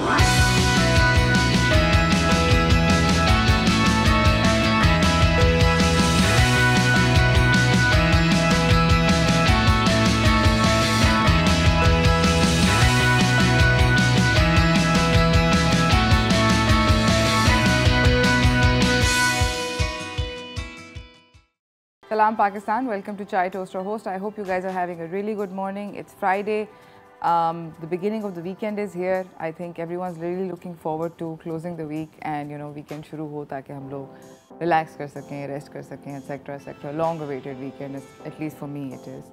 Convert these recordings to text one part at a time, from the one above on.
Salam Pakistan, welcome to Chai Toast, our host. I hope you guys are having a really good morning. It's Friday, the beginning of the weekend is here. I think everyone's really looking forward to closing the week and weekend शुरू हो ताकि हम लोग relax कर सकें, rest कर सकें, etc. etc. Long awaited weekend, at least for me it is.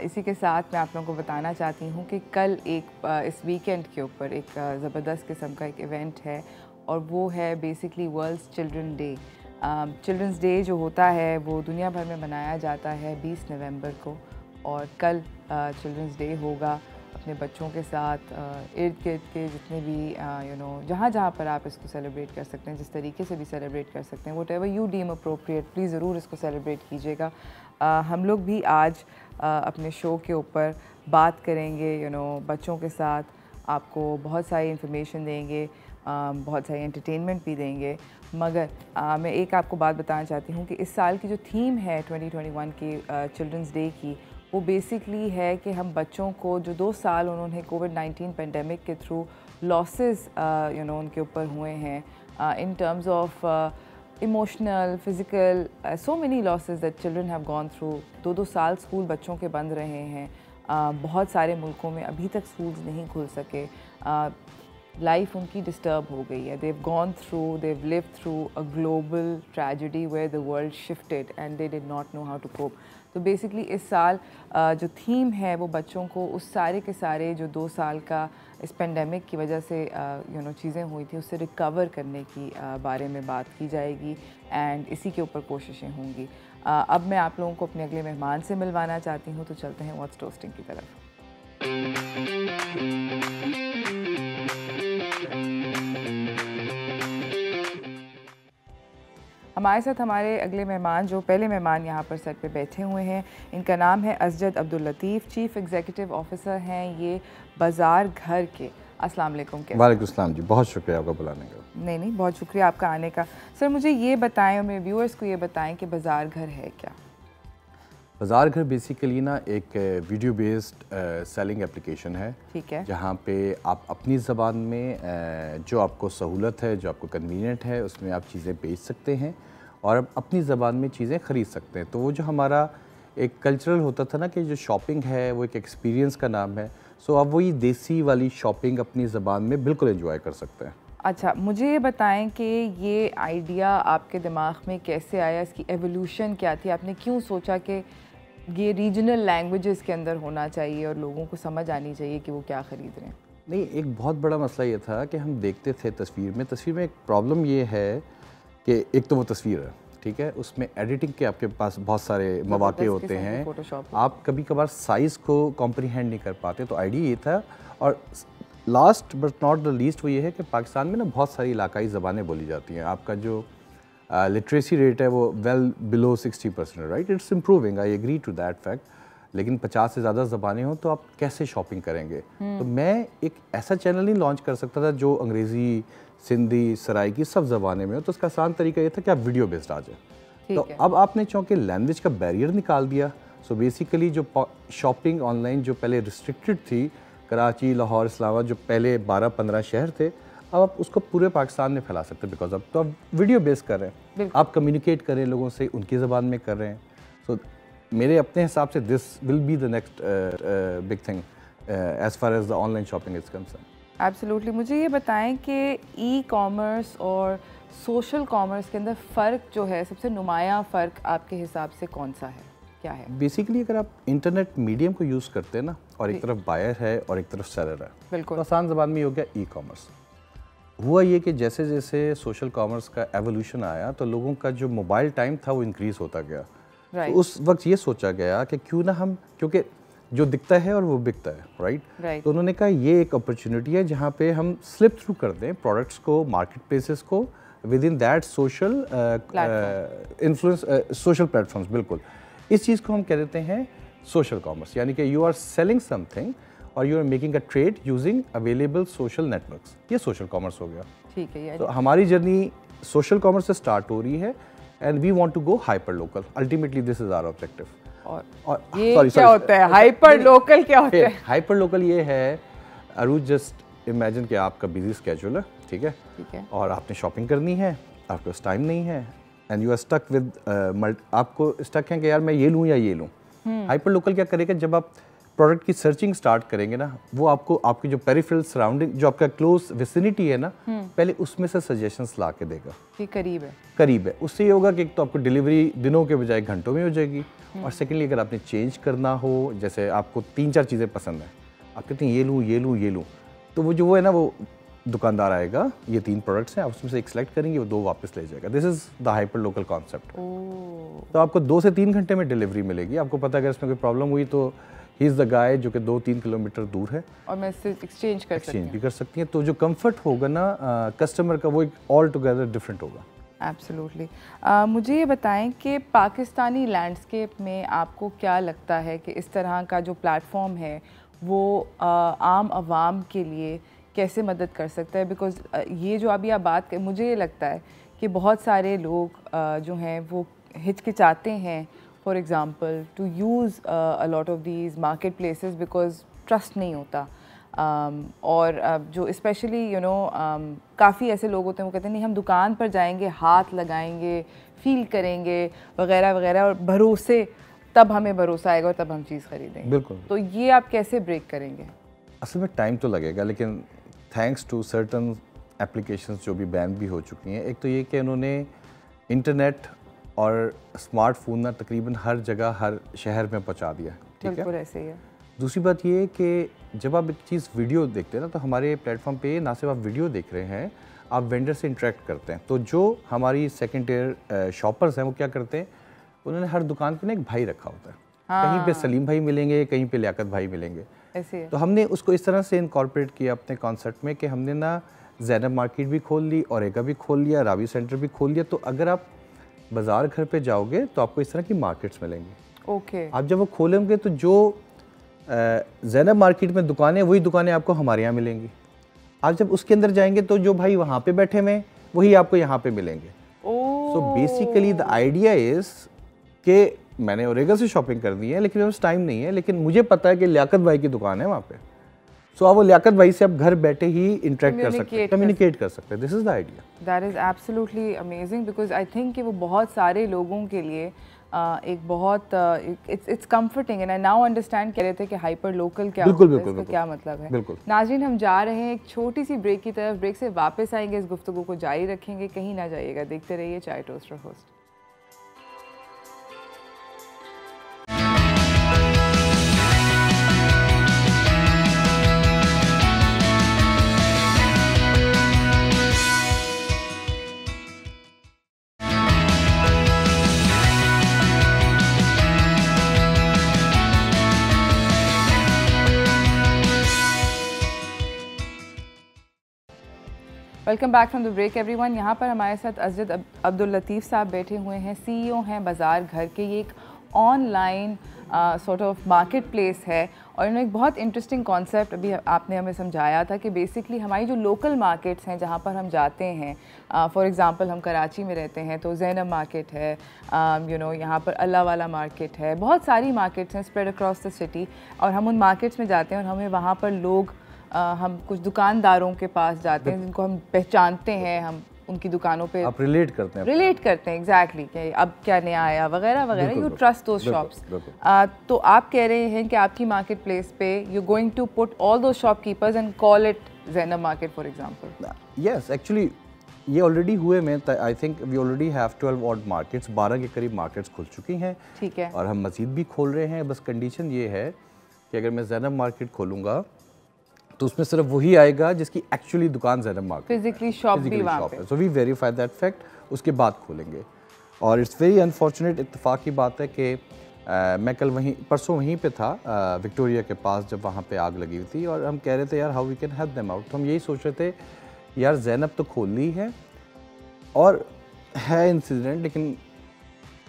इसी के साथ मैं आप लोगों को बताना चाहती हूँ कि कल इस वीकेंड के ऊपर एक ज़बरदस्त किस्म का एक इवेंट है और वो है basically world's children day. Children's day जो होता है वो दुनिया भर में मनाया जाता है 20 नवंबर को और कल चिल्ड्रंस डे होगा। अपने बच्चों के साथ इर्द गिर्द के जितने भी जहाँ जहाँ पर आप इसको सेलिब्रेट कर सकते हैं, जिस तरीके से भी सेलिब्रेट कर सकते हैं, whatever you deem appropriate, please ज़रूर इसको सेलिब्रेट कीजिएगा। हम लोग भी आज अपने शो के ऊपर बात करेंगे बच्चों के साथ, आपको बहुत सारी इन्फॉर्मेशन देंगे, बहुत सारी एंटरटेनमेंट भी देंगे। मगर मैं एक आपको बात बताना चाहती हूँ कि इस साल की जो थीम है 2021 की चिल्ड्रंस डे की, वो बेसिकली है कि हम बच्चों को जो 2 साल उन्होंने कोविड-19 पेंडेमिक के थ्रू लॉसेस उनके ऊपर हुए हैं in terms of emotional, physical, so many losses that children have gone through. 2 साल स्कूल बच्चों के बंद रहे हैं, बहुत सारे मुल्कों में अभी तक स्कूल्स नहीं खुल सके, लाइफ उनकी डिस्टर्ब हो गई है। They've gone through, they've live through a global tragedy where the world shifted and they did not know how to cope. तो बेसिकली इस साल जो थीम है वो बच्चों को उस सारे के सारे जो 2 साल का इस पेंडेमिक की वजह से चीज़ें हुई थी उससे रिकवर करने की बारे में बात की जाएगी एंड इसी के ऊपर कोशिशें होंगी। अब मैं आप लोगों को अपने अगले मेहमान से मिलवाना चाहती हूँ, तो चलते हैं व्हाट्स टोस्टिंग की तरफ। हमारे साथ हमारे अगले मेहमान, जो पहले मेहमान यहाँ पर सेट पे बैठे हुए हैं, इनका नाम है Asjad Abdul Latif, chief executive officer हैं ये बाज़ार घर के। अस्सलाम वालेकुम। वालेकुम अस्सलाम जी, बहुत शुक्रिया आपका बुलाने का। नहीं, बहुत शुक्रिया आपका आने का। सर मुझे ये बताएं और मेरे व्यूअर्स को ये बताएं कि बाज़ार घर है क्या? बाज़ार घर बेसिकली ना एक वीडियो बेस्ड सेलिंग एप्लीकेशन है, ठीक है, जहाँ पे आप अपनी ज़बान में जो आपको सहूलत है, जो आपको कन्वीनियंट है, उसमें आप चीज़ें बेच सकते हैं और अपनी ज़बान में चीज़ें ख़रीद सकते हैं। तो वो जो हमारा एक कल्चरल होता था ना कि जो शॉपिंग है वो एक एक्सपीरियंस का नाम है, सो आप वही देसी वाली शॉपिंग अपनी ज़बान में बिल्कुल एंजॉय कर सकते हैं। अच्छा, मुझे ये बताएं कि ये आइडिया आपके दिमाग में कैसे आया, इसकी एवोल्यूशन क्या थी, आपने क्यों सोचा कि ये रीजनल लैंग्वेजेस के अंदर होना चाहिए और लोगों को समझ आनी चाहिए कि वो क्या ख़रीद रहे हैं? नहीं, एक बहुत बड़ा मसला ये था कि हम देखते थे तस्वीर में एक प्रॉब्लम ये है कि एक तो वो तस्वीर है, ठीक है, उसमें एडिटिंग के आपके पास बहुत सारे मौके होते हैं, आप कभी कभार साइज़ को कॉम्प्रीहेंड नहीं कर पाते। तो आइडिया ये था, और last but not the least वो ये है कि पाकिस्तान में ना बहुत सारी इलाकाई ज़बानें बोली जाती हैं। आपका जो लिटरेसी रेट है वो well below 60%, right, it's improving, I agree to that fact, लेकिन 50 से ज़्यादा ज़बानें हों तो आप कैसे शॉपिंग करेंगे? तो मैं एक ऐसा चैनल नहीं लॉन्च कर सकता था जो अंग्रेज़ी, सिंधी, सराइकी सब ज़बानें में हो। तो उसका आसान तरीका ये था कि आप वीडियो बेस्ड आ जाए। तो अब आपने चूँकि लैंग्वेज का बैरियर निकाल दिया, सो बेसिकली जो शॉपिंग ऑनलाइन जो पहले रिस्ट्रिक्टेड थी, कराची, लाहौर, इस्लामाबाद, जो पहले 12-15 शहर थे, अब आप उसको पूरे पाकिस्तान में फैला सकते हैं, बिकॉज अब तो आप वीडियो बेस कर रहे हैं, आप कम्युनिकेट कर रहे हैं लोगों से, उनकी ज़बान में कर रहे हैं। सो मेरे अपने हिसाब से this will be the next big thing as far as the online shopping is concern. Absolutely. मुझे ये बताएं कि ई कॉमर्स और सोशल कॉमर्स के अंदर फ़र्क जो है, सबसे नुमायाँ फ़र्क आपके हिसाब से कौन सा है, क्या है? बेसिकली अगर आप इंटरनेट मीडियम को यूज़ करते हैं ना, और एक तरफ बायर है और एक तरफ सेलर है, बिल्कुल, तो आसान ज़बान में हो गया ई कॉमर्स। हुआ ये कि जैसे जैसे सोशल कॉमर्स का एवोल्यूशन आया तो लोगों का जो मोबाइल टाइम था वो इंक्रीज़ होता गया। तो उस वक्त ये सोचा गया कि क्यों ना हम, क्योंकि जो दिखता है और वो बिकता है, राइट, तो उन्होंने कहा ये एक अपॉर्चुनिटी है जहाँ पे हम स्लिप थ्रू कर दें प्रोडक्ट्स को, मार्केट प्लेसेस को, with in that social influence, social platforms. बिल्कुल, इस चीज़ को हम कह देते हैं सोशल कॉमर्स, यानी कि यू आर सेलिंग समथिंग और you are making a trade using available social networks. ये सोशल कॉमर्स हो गया। ठीक है। तो हमारी जर्नी सोशल कॉमर्स से स्टार्ट हो रही है and we want to go hyper local. Ultimately this is our objective. और ये क्या होता है हाइपर लोकल? क्या होता है हाइपर लोकल? ये है अरूज, जस्ट इमेजिन कि आपका बिजी स्केड्यूल है, ठीक है, और आपने शॉपिंग करनी है, आपके पास टाइम नहीं है and you are stuck with आपको स्टक है कि यार मैं ये लूँ या ये लूँ। हाइपर लोकल क्या करेगा, जब आप प्रोडक्ट की सर्चिंग स्टार्ट करेंगे ना, वो आपको आपकी जो पेरिफेरल सराउंडिंग, जो आपका क्लोज विसिनिटी है ना, पहले उसमें से सजेशंस ला के देगा कि करीब है। उससे ये होगा कि एक तो आपको डिलीवरी दिनों के बजाय घंटों में हो जाएगी, और सेकेंडली अगर आपने चेंज करना हो, जैसे आपको 3-4 चीज़ें पसंद हैं, आप कहते हैं ये लूँ, तो वो है ना, वो दुकानदार आएगा, ये 3 प्रोडक्ट्स हैं, आप उसमें से एक सेलेक्ट करेंगे, वो 2 वापस ले जाएगा। This is the hyper local concept. तो आपको 2 से 3 घंटे में डिलीवरी मिलेगी। आपको पता है अगर इसमें कोई प्रॉब्लम हुई तो ही इज़ द गाय जो कि 2-3 किलोमीटर दूर है, और मैं इससे एक्सचेंज भी कर सकती हैं। तो जो कंफर्ट होगा ना कस्टमर का, वो एक ऑल टुगेदर डिफरेंट होगा। एब्सोल्युटली। मुझे ये बताएं कि पाकिस्तानी लैंडस्केप में आपको क्या लगता है कि इस तरह का जो प्लेटफॉर्म है वो आम आवाम के लिए कैसे मदद कर सकता है? बिकॉज ये जो अभी आप बात करें, मुझे ये लगता है कि बहुत सारे लोग जो हैं वो हिचकिचाते हैं, for example to use a lot of these marketplaces because trust नहीं होता। और जो स्पेशली काफ़ी ऐसे लोग होते हैं वो कहते हैं नहीं, हम दुकान पर जाएंगे, हाथ लगाएंगे, फील करेंगे वगैरह वगैरह, और भरोसे, तब हमें भरोसा आएगा और तब हम चीज़ खरीदेंगे। बिल्कुल। तो ये आप कैसे ब्रेक करेंगे? असल में टाइम तो लगेगा, लेकिन थैंक्स टू सर्टन एप्लीकेशंस जो भी बैन भी हो चुकी हैं। एक तो ये कि उन्होंने इंटरनेट और स्मार्टफोन ना तकरीबन हर जगह, हर शहर में पहुंचा दिया, ठीक है? बिल्कुल ऐसे ही है। दूसरी बात ये कि जब आप एक चीज़ वीडियो देखते हैं ना, तो हमारे प्लेटफॉर्म पे ना सिर्फ आप वीडियो देख रहे हैं, आप वेंडर से इंटरेक्ट करते हैं। तो जो हमारी सेकंड टियर शॉपर्स हैं वो क्या करते हैं, उन्होंने हर दुकान पे ना एक भाई रखा होता है। कहीं पे सलीम भाई मिलेंगे, कहीं पे लियाकत भाई मिलेंगे, ऐसे है। तो हमने उसको इस तरह से इनकॉर्पोरेट किया अपने कॉन्सेप्ट में कि हमने ना ज़ैनब मार्केट भी खोल ली, ओरेगा भी खोल लिया, रावी सेंटर भी खोल लिया। तो अगर आप बाज़ार घर पे जाओगे तो आपको इस तरह की मार्केट्स मिलेंगी। ओके। आप जब वो खोलेंगे तो जो ज़ैनब मार्केट में दुकानें, वही दुकानें आपको हमारे यहाँ मिलेंगी। आप जब उसके अंदर जाएंगे तो जो भाई वहाँ पे बैठे हुए वही आपको यहाँ पे मिलेंगे। So basically the idea is कि मैंने ओरेगा से शॉपिंग करनी है, लेकिन मेरे पास टाइम नहीं है, लेकिन मुझे पता है कि लियाकत भाई की दुकान है वहाँ पे। सो आप वो लियाकत भाई से आप घर बैठे ही इंटरेक्ट कर सकते हैं, कम्युनिकेट कर सकते हैं। This is the idea. That is absolutely amazing, because I think कि वो बहुत सारे लोगों के लिए एक बहुत it's comforting, and I now understand कह रहे थे कि हाइपर लोकल क्या होता है, इसका क्या मतलब है। बिल्कुल। नाज़रीन, हम जा रहे हैं एक छोटी सी ब्रेक की तरफ। ब्रेक से वापस आएंगे, इस गुफ्तगू को जारी रखेंगे, कहीं ना जाइएगा, देखते रहिए चाय toaster host. Welcome back from the break everyone. यहाँ पर हमारे साथ अजद अब्दुल लतीफ़ साहब बैठे हुए हैं, CEO हैं बाज़ार घर के। ये एक online sort of market place है, और इन्होंने एक बहुत इंटरेस्टिंग कॉन्सेप्ट अभी आपने हमें समझाया था कि बेसिकली हमारी जो लोकल मार्केट्स हैं जहाँ पर हम जाते हैं, फॉर एग्ज़ाम्पल हम कराची में रहते हैं तो ज़ैनब मार्केट है, यहाँ पर अल्लाह वाला मार्केट है, बहुत सारी मार्केट्स हैं स्प्रेड अक्रॉस द सिटी, और हम उन मार्केट्स में जाते हैं और हमें वहाँ पर लोग हम कुछ दुकानदारों के पास जाते हैं जिनको हम पहचानते हैं, हम उनकी दुकानों पे आप रिलेट करते हैं एग्जैक्टली कि अब क्या नया आया वगैरह वगैरह। You trust those shops. तो आप कह रहे हैं कि आपकी मार्केट प्लेस पे you going to put all those shopkeepers and call it Zainab market for example? Yes, actually ये ऑलरेडी हुए में, I think we already have 12 odd markets, 12 के करीब मार्केट्स खुल चुकी हैं। ठीक है। और हम मज़ीद भी खोल रहे हैं। बस कंडीशन ये है कि अगर मैं ज़ैनब मार्केट खोलूँगा तो उसमें सिर्फ वही आएगा जिसकी एक्चुअली दुकान ज़ैनब मार्केट, फिजिकली शॉप भी वहाँ पे। So we verify that fact, उसके बाद खोलेंगे। और इट्स वेरी अनफॉर्चुनेट, इत्तेफाक की बात है कि मैं कल परसों वहीं पे था विक्टोरिया के पास, जब वहाँ पे आग लगी हुई थी, और हम कह रहे थे यार how we can help them out. तो हम यही सोच रहे थे यार ज़ैनब तो खोल ली है और है इंसिडेंट, लेकिन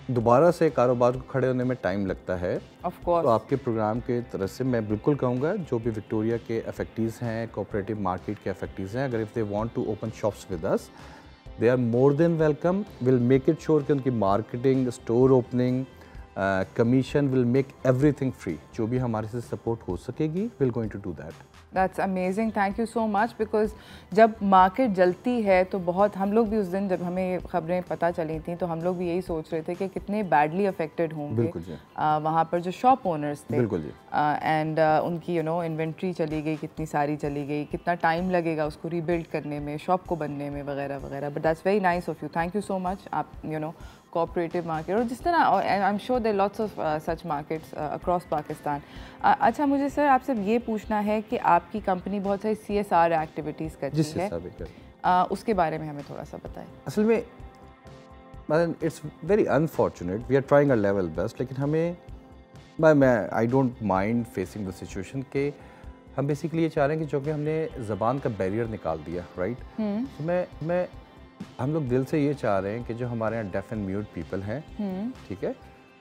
दोबारा से कारोबार को खड़े होने में टाइम लगता है। Of course. तो आपके प्रोग्राम के तरफ से मैं बिल्कुल कहूँगा जो भी विक्टोरिया के अफेक्टीज़ हैं, कोऑपरेटिव मार्केट के अफेक्टीज़ हैं, अगर if they want to open shops with us, they are more than welcome. Will make it sure कि उनकी marketing, store opening, commission, will make everything free. जो भी हमारे से सपोर्ट हो सकेगी, will going to do that. That's amazing, thank you so much. Because जब मार्केट जलती है तो बहुत, हम लोग भी उस दिन जब हमें ये खबरें पता चली थी तो हम लोग भी यही सोच रहे थे कि कितने बैडली अफेक्टेड होंगे वहाँ पर जो शॉप ओनर्स थे। बिल्कुल जी। एंड उनकी इन्वेंट्री चली गई, कितनी सारी चली गई, कितना टाइम लगेगा उसको रीबिल्ड करने में, शॉप को बनने में, वगैरह वगैरह। But that's very nice of you, thank you so much. आप कोऑपरेटिव मार्केट और जिस तरह, I am sure there lots of such markets across Pakistan. अच्छा, मुझे सर आपसे ये पूछना है कि आपकी कंपनी बहुत सारी CSR एक्टिविटीज़ करती है, उसके बारे में हमें थोड़ा सा बताएं। असल में it's very unfortunate, we are trying our level best, लेकिन हमें मैं I don't mind facing the situation के हम बेसिकली ये चाह रहे हैं कि जो कि हमने ज़बान का बैरियर निकाल दिया, राइट। तो हम लोग दिल से ये चाह रहे हैं कि जो हमारे यहाँ डेफ एंड म्यूट पीपल हैं, ठीक है,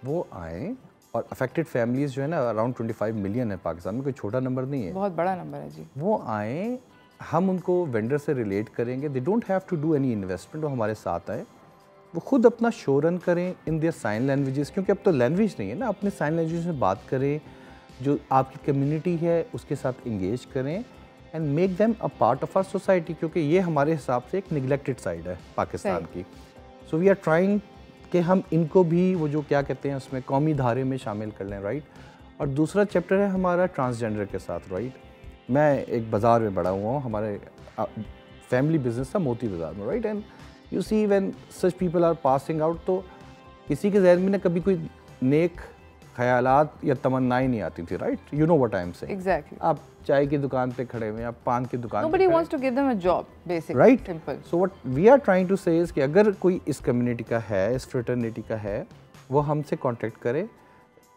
वो आएँ। और अफेक्टेड फैमिलीज़ जो है ना, अराउंड 25 मिलियन है पाकिस्तान में, कोई छोटा नंबर नहीं है, बहुत बड़ा नंबर है जी। वो आएँ, हम उनको वेंडर से रिलेट करेंगे, they don't have to do any investment, वो हमारे साथ आए, वो खुद अपना शो रन करें इन देयर साइन लैंग्वेजेस, क्योंकि अब तो लैंग्वेज नहीं है ना, अपने साइन लैंग्वेज में बात करें, जो आपकी कम्युनिटी है उसके साथ इंगेज करें and make them a part of our society, क्योंकि ये हमारे हिसाब से एक निगलेक्टेड साइड है पाकिस्तान की। सो वी आर ट्राइंग कि हम इनको भी वो जो क्या कहते हैं उसमें कौमी धारे में शामिल कर लें, राइट। और दूसरा चैप्टर है हमारा ट्रांसजेंडर के साथ, राइट। मैं एक बाज़ार में बड़ा हुआ हूँ, हमारे फैमिली बिजनेस था मोती बाज़ार में, right. And you see when such people are passing out, तो किसी के जहन में ना कभी कोई नेक ख्यालात या तमन्नाएं नहीं आती थी, right. You know what I am saying. Exactly. आप चाय की दुकान पे खड़े हुए, आप पान की दुकान Nobody wants to give them a job, basically. Right. Simple. So what we are trying to say is कि अगर कोई इस कम्युनिटी का है, इस फ्रेटर्निटी का है, वो हमसे कांटेक्ट करे,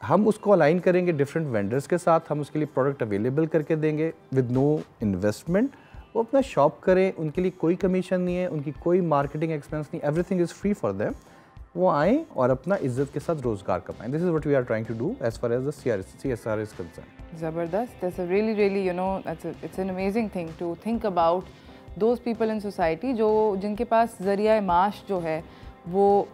हम उसको अलाइन करेंगे डिफरेंट वेंडर्स के साथ, हम उसके लिए प्रोडक्ट अवेलेबल करके देंगे विद नो इन्वेस्टमेंट। वो अपना शॉप करें, उनके लिए कोई कमीशन नहीं है, उनकी कोई मार्केटिंग एक्सपेंस नहीं, everything is free for them. वो आएँ और अपना इज्जत के साथ रोज़गार कमाएं। This is what we are trying to do as far as the CSR is concern. ज़बरदस्त। That's a really it's an amazing thing to think about those people in society जिनके पास ज़रिया माश जो है वो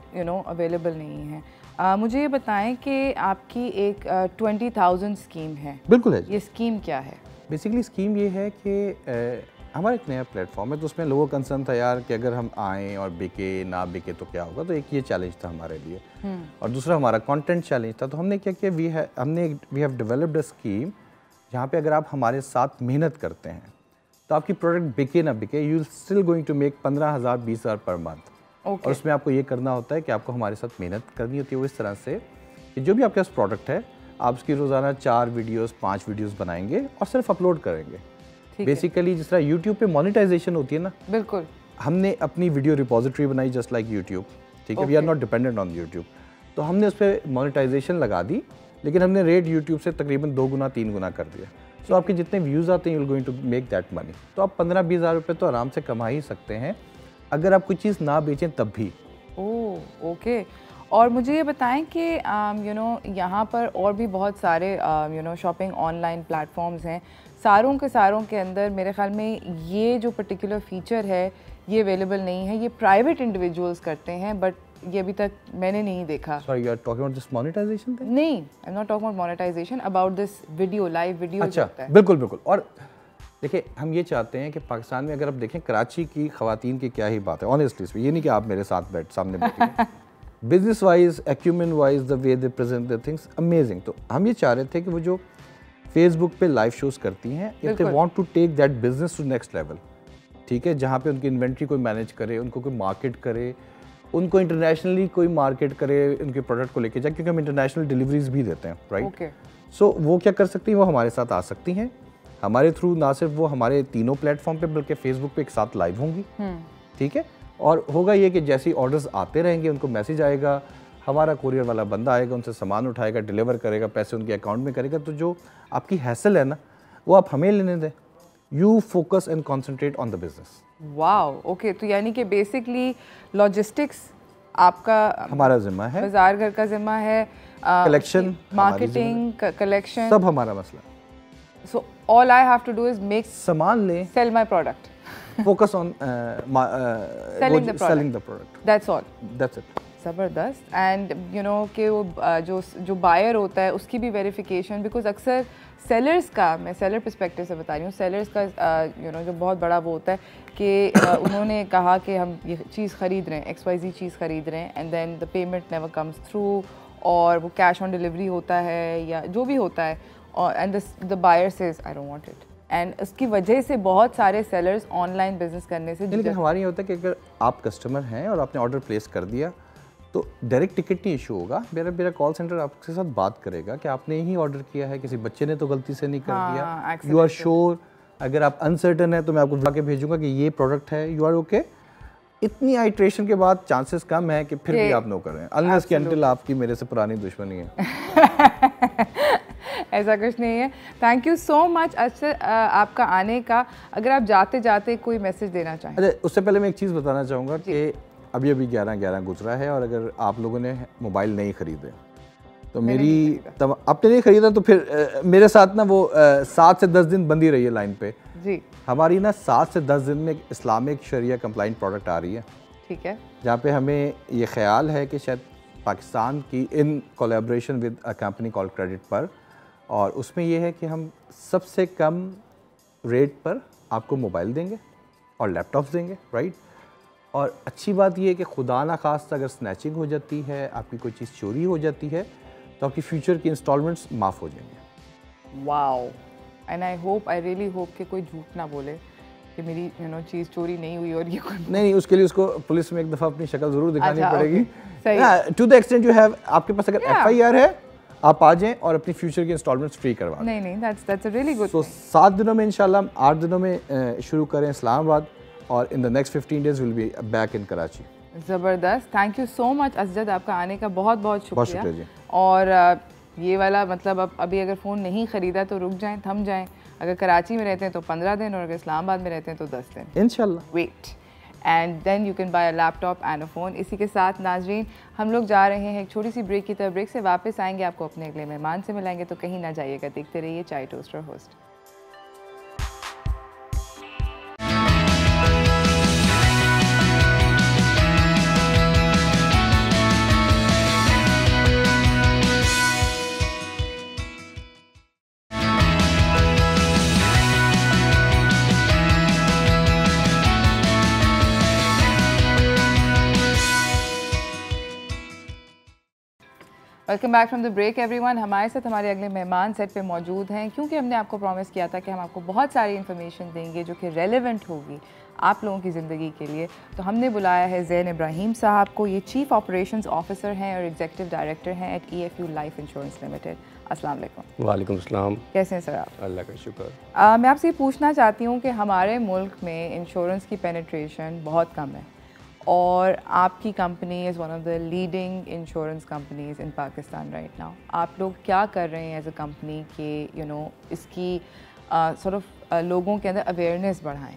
अवेलेबल नहीं है। मुझे ये बताएं कि आपकी एक 20,000 स्कीम है। बिल्कुल है। ये स्कीम क्या है? बेसिकली स्कीम ये है कि हमारा एक नया प्लेटफॉर्म है, तो उसमें लोगों का कंसर्न था यार कि अगर हम आएँ और बिके ना बिके तो क्या होगा। तो एक ये चैलेंज था हमारे लिए, और दूसरा हमारा कंटेंट चैलेंज था। तो हमने क्या किया, we have developed a scheme जहाँ पे अगर आप हमारे साथ मेहनत करते हैं तो आपकी प्रोडक्ट बिके ना बिके, you still going to make 15,000 20,000 per month. और उसमें आपको ये करना होता है कि आपको हमारे साथ मेहनत करनी होती है वो इस तरह से कि जो भी आपके पास प्रोडक्ट है आप उसकी रोज़ाना 4 वीडियोस 5 वीडियोस बनाएंगे और सिर्फ अपलोड करेंगे। बेसिकली जिस तरह यूट्यूब पे मोनेटाइजेशन होती है ना, बिल्कुल हमने अपनी वीडियो रिपोजिटरी बनाई जस्ट लाइक यूट्यूब, ठीक है। We are not dependent on YouTube, तो हमने उस पर मोनेटाइजेशन लगा दी, लेकिन हमने रेट यूट्यूब से तकरीबन 2 गुना 3 गुना कर दिया। तो आपके जितने व्यूज़ आते हैं you will going to make that money. तो आप 15-20 हज़ार रुपये तो आराम से कमा ही सकते हैं अगर आप कोई चीज़ ना बेचें तब भी। Oh okay. और मुझे ये बताएं कि यहाँ पर और भी बहुत सारे शॉपिंग ऑनलाइन प्लेटफॉर्म्स हैं, सारों के अंदर मेरे ख्याल में ये जो पर्टिकुलर फीचर है ये अवेलेबल नहीं है। ये प्राइवेट इंडिविजुअल्स करते हैं, बट ये अभी तक मैंने नहीं देखा। Sorry, you are talking about this monetization thing? नहीं, I'm not talking about monetization, about this video, live video। अच्छा, बिल्कुल। और देखिए हम ये चाहते हैं कि पाकिस्तान में अगर आप देखें कराची की ख़वातीन की क्या ही बात है, ऑनेस्टली ये नहीं कि आप मेरे साथ सामने बैठे business wise, acumen wise, the way they present the things amazing. तो हम ये चाह रहे थे कि वो जो फेसबुक पे लाइव शोज़ करती हैं, if they want to take that business to next level, ठीक है, जहाँ पे उनकी इन्वेंट्री कोई मैनेज करे, उनको कोई मार्केट करे, उनको इंटरनेशनली कोई मार्केट करे उनके प्रोडक्ट को लेके जाए, क्योंकि हम इंटरनेशनल डिलीवरीज भी देते हैं, राइट। सो वो क्या कर सकती हैं, वो हमारे साथ आ सकती हैं। हमारे थ्रू ना सिर्फ वो हमारे तीनों प्लेटफॉर्म पे बल्कि फेसबुक पे एक साथ लाइव होंगी, ठीक है। और होगा ये कि जैसे ऑर्डर्स आते रहेंगे उनको मैसेज आएगा, हमारा कोरियर वाला बंदा आएगा, उनसे सामान उठाएगा, डिलीवर करेगा, पैसे उनके अकाउंट में करेगा। तो जो आपकी हैसल है ना वो आप हमें लेने दें, you focus and concentrate on the business. Wow, okay. तो यानी कि बेसिकली लॉजिस्टिक्स आपका हमारा जिम्मा है, बाजार घर का जिम्मा है, कलेक्शन, मार्केटिंग, कलेक्शन, सब हमारा मसला। So all I have to do is make सामान ले, sell my product, focus on selling the product. That's all. That's it. ज़बरदस्त। एंड यू नो कि वो जो बायर होता है उसकी भी वेरिफिकेशन, बिकॉज अक्सर सेलर्स का, मैं सेलर पर्सपेक्टिव से बता रही हूँ, सेलर्स का यू नो जो बहुत बड़ा वो होता है कि उन्होंने कहा कि हम ये चीज़ ख़रीद रहे हैं, XYZ चीज़ ख़रीद रहे हैं, and then the payment never comes through, और वो कैश ऑन डिलीवरी होता है या जो भी होता है, और and the buyer says I don't want it, and उसकी वजह से बहुत सारे सेलर्स ऑनलाइन बिजनेस करने से, लेकिन हमारे ये होता है कि अगर आप कस्टमर हैं और आपने ऑर्डर प्लेस कर दिया तो डायरेक्ट टिकट नहीं इशू होगा, मेरा कॉल सेंटर आपके साथ बात करेगा कि आपने ही ऑर्डर किया है, किसी बच्चे ने तो गलती से नहीं कर दिया, यू आर श्योर। अगर आप अनसर्टन है तो मैं आपको बुला के भेजूंगा कि ये प्रोडक्ट है, यू आर ओके। इतनी आइट्रेशन के बाद चांसेस कम है कि फिर भी आप नो कर रहे हैं, अनलेस कि अनटिल आपकी मेरे से पुरानी दुश्मनी है। ऐसा कुछ नहीं है। थैंक यू सो मच अच्छा आपका आने का। अगर आप जाते जाते कोई मैसेज देना चाहें। अच्छा, उससे पहले मैं एक चीज़ बताना चाहूँगा कि अभी 11:11 गुजरा है, और अगर आप लोगों ने मोबाइल नहीं ख़रीदे तो मेरी आपने नहीं ख़रीदा तो फिर मेरे साथ ना वो 7 से 10 दिन बंदी रही है लाइन पे जी। हमारी ना 7 से 10 दिन में इस्लामिक शरिया कंप्लाइंट प्रोडक्ट आ रही है, ठीक है, जहाँ पे हमें ये ख्याल है कि शायद पाकिस्तान की in collaboration with a company called credit पर, और उसमें ये है कि हम सबसे कम रेट पर आपको मोबाइल देंगे और लैपटॉप्स देंगे, राइट। और अच्छी बात ये है कि खुदा ना खास्ता अगर स्नैचिंग हो जाती है, आपकी कोई चीज़ चोरी हो जाती है, तो आपकी फ्यूचर की इंस्टॉलमेंट्स माफ़ हो जाएंगे। Wow, and I really hope कि कोई झूठ ना बोले कि मेरी यू नो चीज़ चोरी नहीं हुई और ये नहीं, उसके लिए उसको पुलिस में एक दफ़ा अपनी शक्ल ज़रूर दिखानी पड़ेगी। To the extent you have, आपके पास अगर FIR है आप आ जाएं और अपनी फ्यूचर की इंस्टॉलमेंट्स फ्री करवा। नहीं, दैट्स अ रियली गुड। सो 7 दिनों में इंशाल्लाह, 8 दिनों में शुरू करें इस्लामाबाद, और in the next 15 days will be back in Karachi. ज़बरदस्त, thank you so much Asjad, आपका आने का बहुत बहुत शुक्रिया जी। और ये वाला मतलब अब अभी अगर फ़ोन नहीं ख़रीदा तो रुक जाएं, थम जाएं। अगर कराची में रहते हैं तो 15 दिन, और अगर इस्लामाबाद में रहते हैं तो 10 दिन इंशाल्लाह। Wait and then you can buy a laptop and a phone. इसी के साथ नाजरीन हम लोग जा रहे हैं एक छोटी सी ब्रेक की तरफ। ब्रेक से वापस आएंगे, आपको अपने अगले मेहमान से मिलाएंगे, तो कहीं ना जाइएगा, देखते रहिए चाय toaster host. Welcome back from the break everyone. हमारे साथ हमारे अगले मेहमान सेट पे मौजूद हैं, क्योंकि हमने आपको प्रॉमिस किया था कि हम आपको बहुत सारी इन्फॉर्मेशन देंगे जो कि रेलेवेंट होगी आप लोगों की ज़िंदगी के लिए। तो हमने बुलाया है ज़ैन इब्राहिम साहब को। ये चीफ़ ऑपरेशंस ऑफिसर हैं और एग्जीक्यूटिव डायरेक्टर हैं at EFU life insurance limited. अस्सलाम वालेकुम। वालेकुम अस्सलाम। कैसे हैं सर आप? अल्लाह का शुक्र। मैं आपसे ये पूछना चाहती हूँ कि हमारे मुल्क में इंश्योरेंस की पेनिट्रेशन बहुत कम है, और आपकी company is one of the leading insurance companies in Pakistan right now. आप लोग क्या कर रहे हैं एज अ कंपनी कि यू नो इसकी सॉर्ट ऑफ लोगों के अंदर अवेयरनेस बढ़ाएं?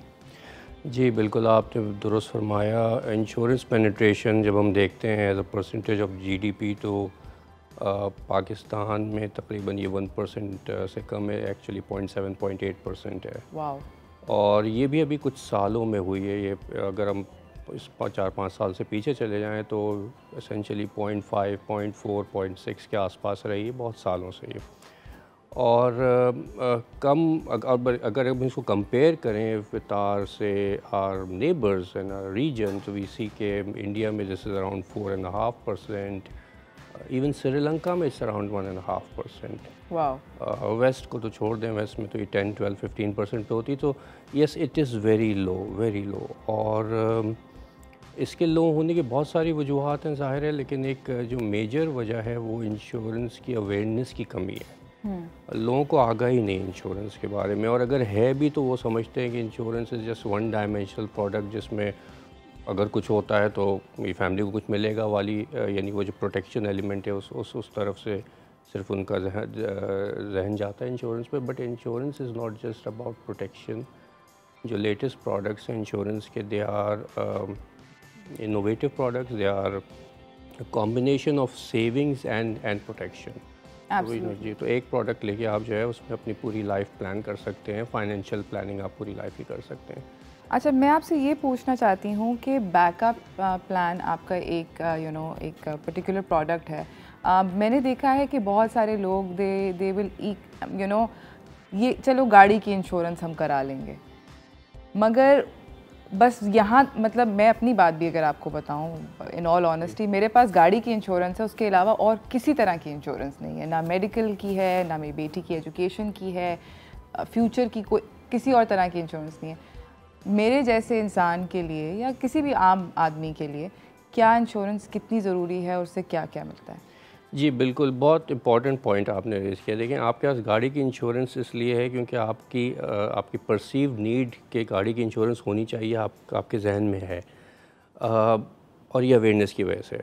जी बिल्कुल, आपने दुरुस्त फरमाया। इंश्योरेंस पेनिट्रेशन जब हम देखते हैं as a percentage of GDP तो पाकिस्तान में तकरीबन ये 1% से कम है, एक्चुअली 0.7-0.8% है। वाओ। और ये भी अभी कुछ सालों में हुई है। ये अगर हम इस 4-5 साल से पीछे चले जाएं तो एसेंशली 0.5, 0.4, 0.6 के आसपास रही है बहुत सालों से ये। और कम अगर हम इसको कंपेयर करें वितार से our neighbours in our region, तो वी सी के इंडिया में this is around 4.5%, even Sri Lanka में इट्स अराउंड 1.5%। वाओ। वेस्ट को तो छोड़ दें, वेस्ट में तो ये 10, 12, 15% पे होती। तो yes, it is very low, very low. और इसके लो होने की बहुत सारी वजूहात हैं ज़ाहिर है, लेकिन एक जो मेजर वजह है वो इंश्योरेंस की अवेयरनेस की कमी है। लोगों को आगाही नहीं इंश्योरेंस के बारे में, और अगर है भी तो वो समझते हैं कि insurance is just one dimensional product, जिसमें अगर कुछ होता है तो मेरी फैमिली को कुछ मिलेगा वाली, यानी वो जो प्रोटेक्शन एलिमेंट है उस तरफ से सिर्फ उनका जहन जाता है इंश्योरेंस पे। But insurance is not just about protection. जो लेटेस्ट प्रोडक्ट्स हैं इंश्योरेंस के, they are innovative products, they are combination of savings and protection. जी, तो एक प्रोडक्ट लेके आप जो है उसमें अपनी पूरी लाइफ प्लान कर सकते हैं, फाइनेंशियल प्लानिंग आप पूरी लाइफ ही कर सकते हैं। अच्छा, मैं आपसे ये पूछना चाहती हूँ कि बैकअप प्लान आपका एक एक पर्टिकुलर प्रोडक्ट है। मैंने देखा है कि बहुत सारे लोग दे विल ये चलो गाड़ी की इंश्योरेंस हम करा लेंगे, मगर बस यहाँ मतलब मैं अपनी बात भी अगर आपको बताऊँ, इन ऑल ऑनेस्टी मेरे पास गाड़ी की इंश्योरेंस है, उसके अलावा और किसी तरह की इंश्योरेंस नहीं है। ना मेडिकल की है, ना मेरी बेटी की एजुकेशन की है, फ्यूचर की कोई किसी और तरह की इंश्योरेंस नहीं है। मेरे जैसे इंसान के लिए या किसी भी आम आदमी के लिए क्या इंश्योरेंस कितनी ज़रूरी है और उससे क्या क्या मिलता है? जी बिल्कुल, बहुत इंपॉर्टेंट पॉइंट आपने रेज़ किया। देखें, आपके पास गाड़ी की इंश्योरेंस इसलिए है क्योंकि आपकी परसीव नीड के गाड़ी की इंश्योरेंस होनी चाहिए आपके जहन में है, और ये अवेयरनेस की वजह से।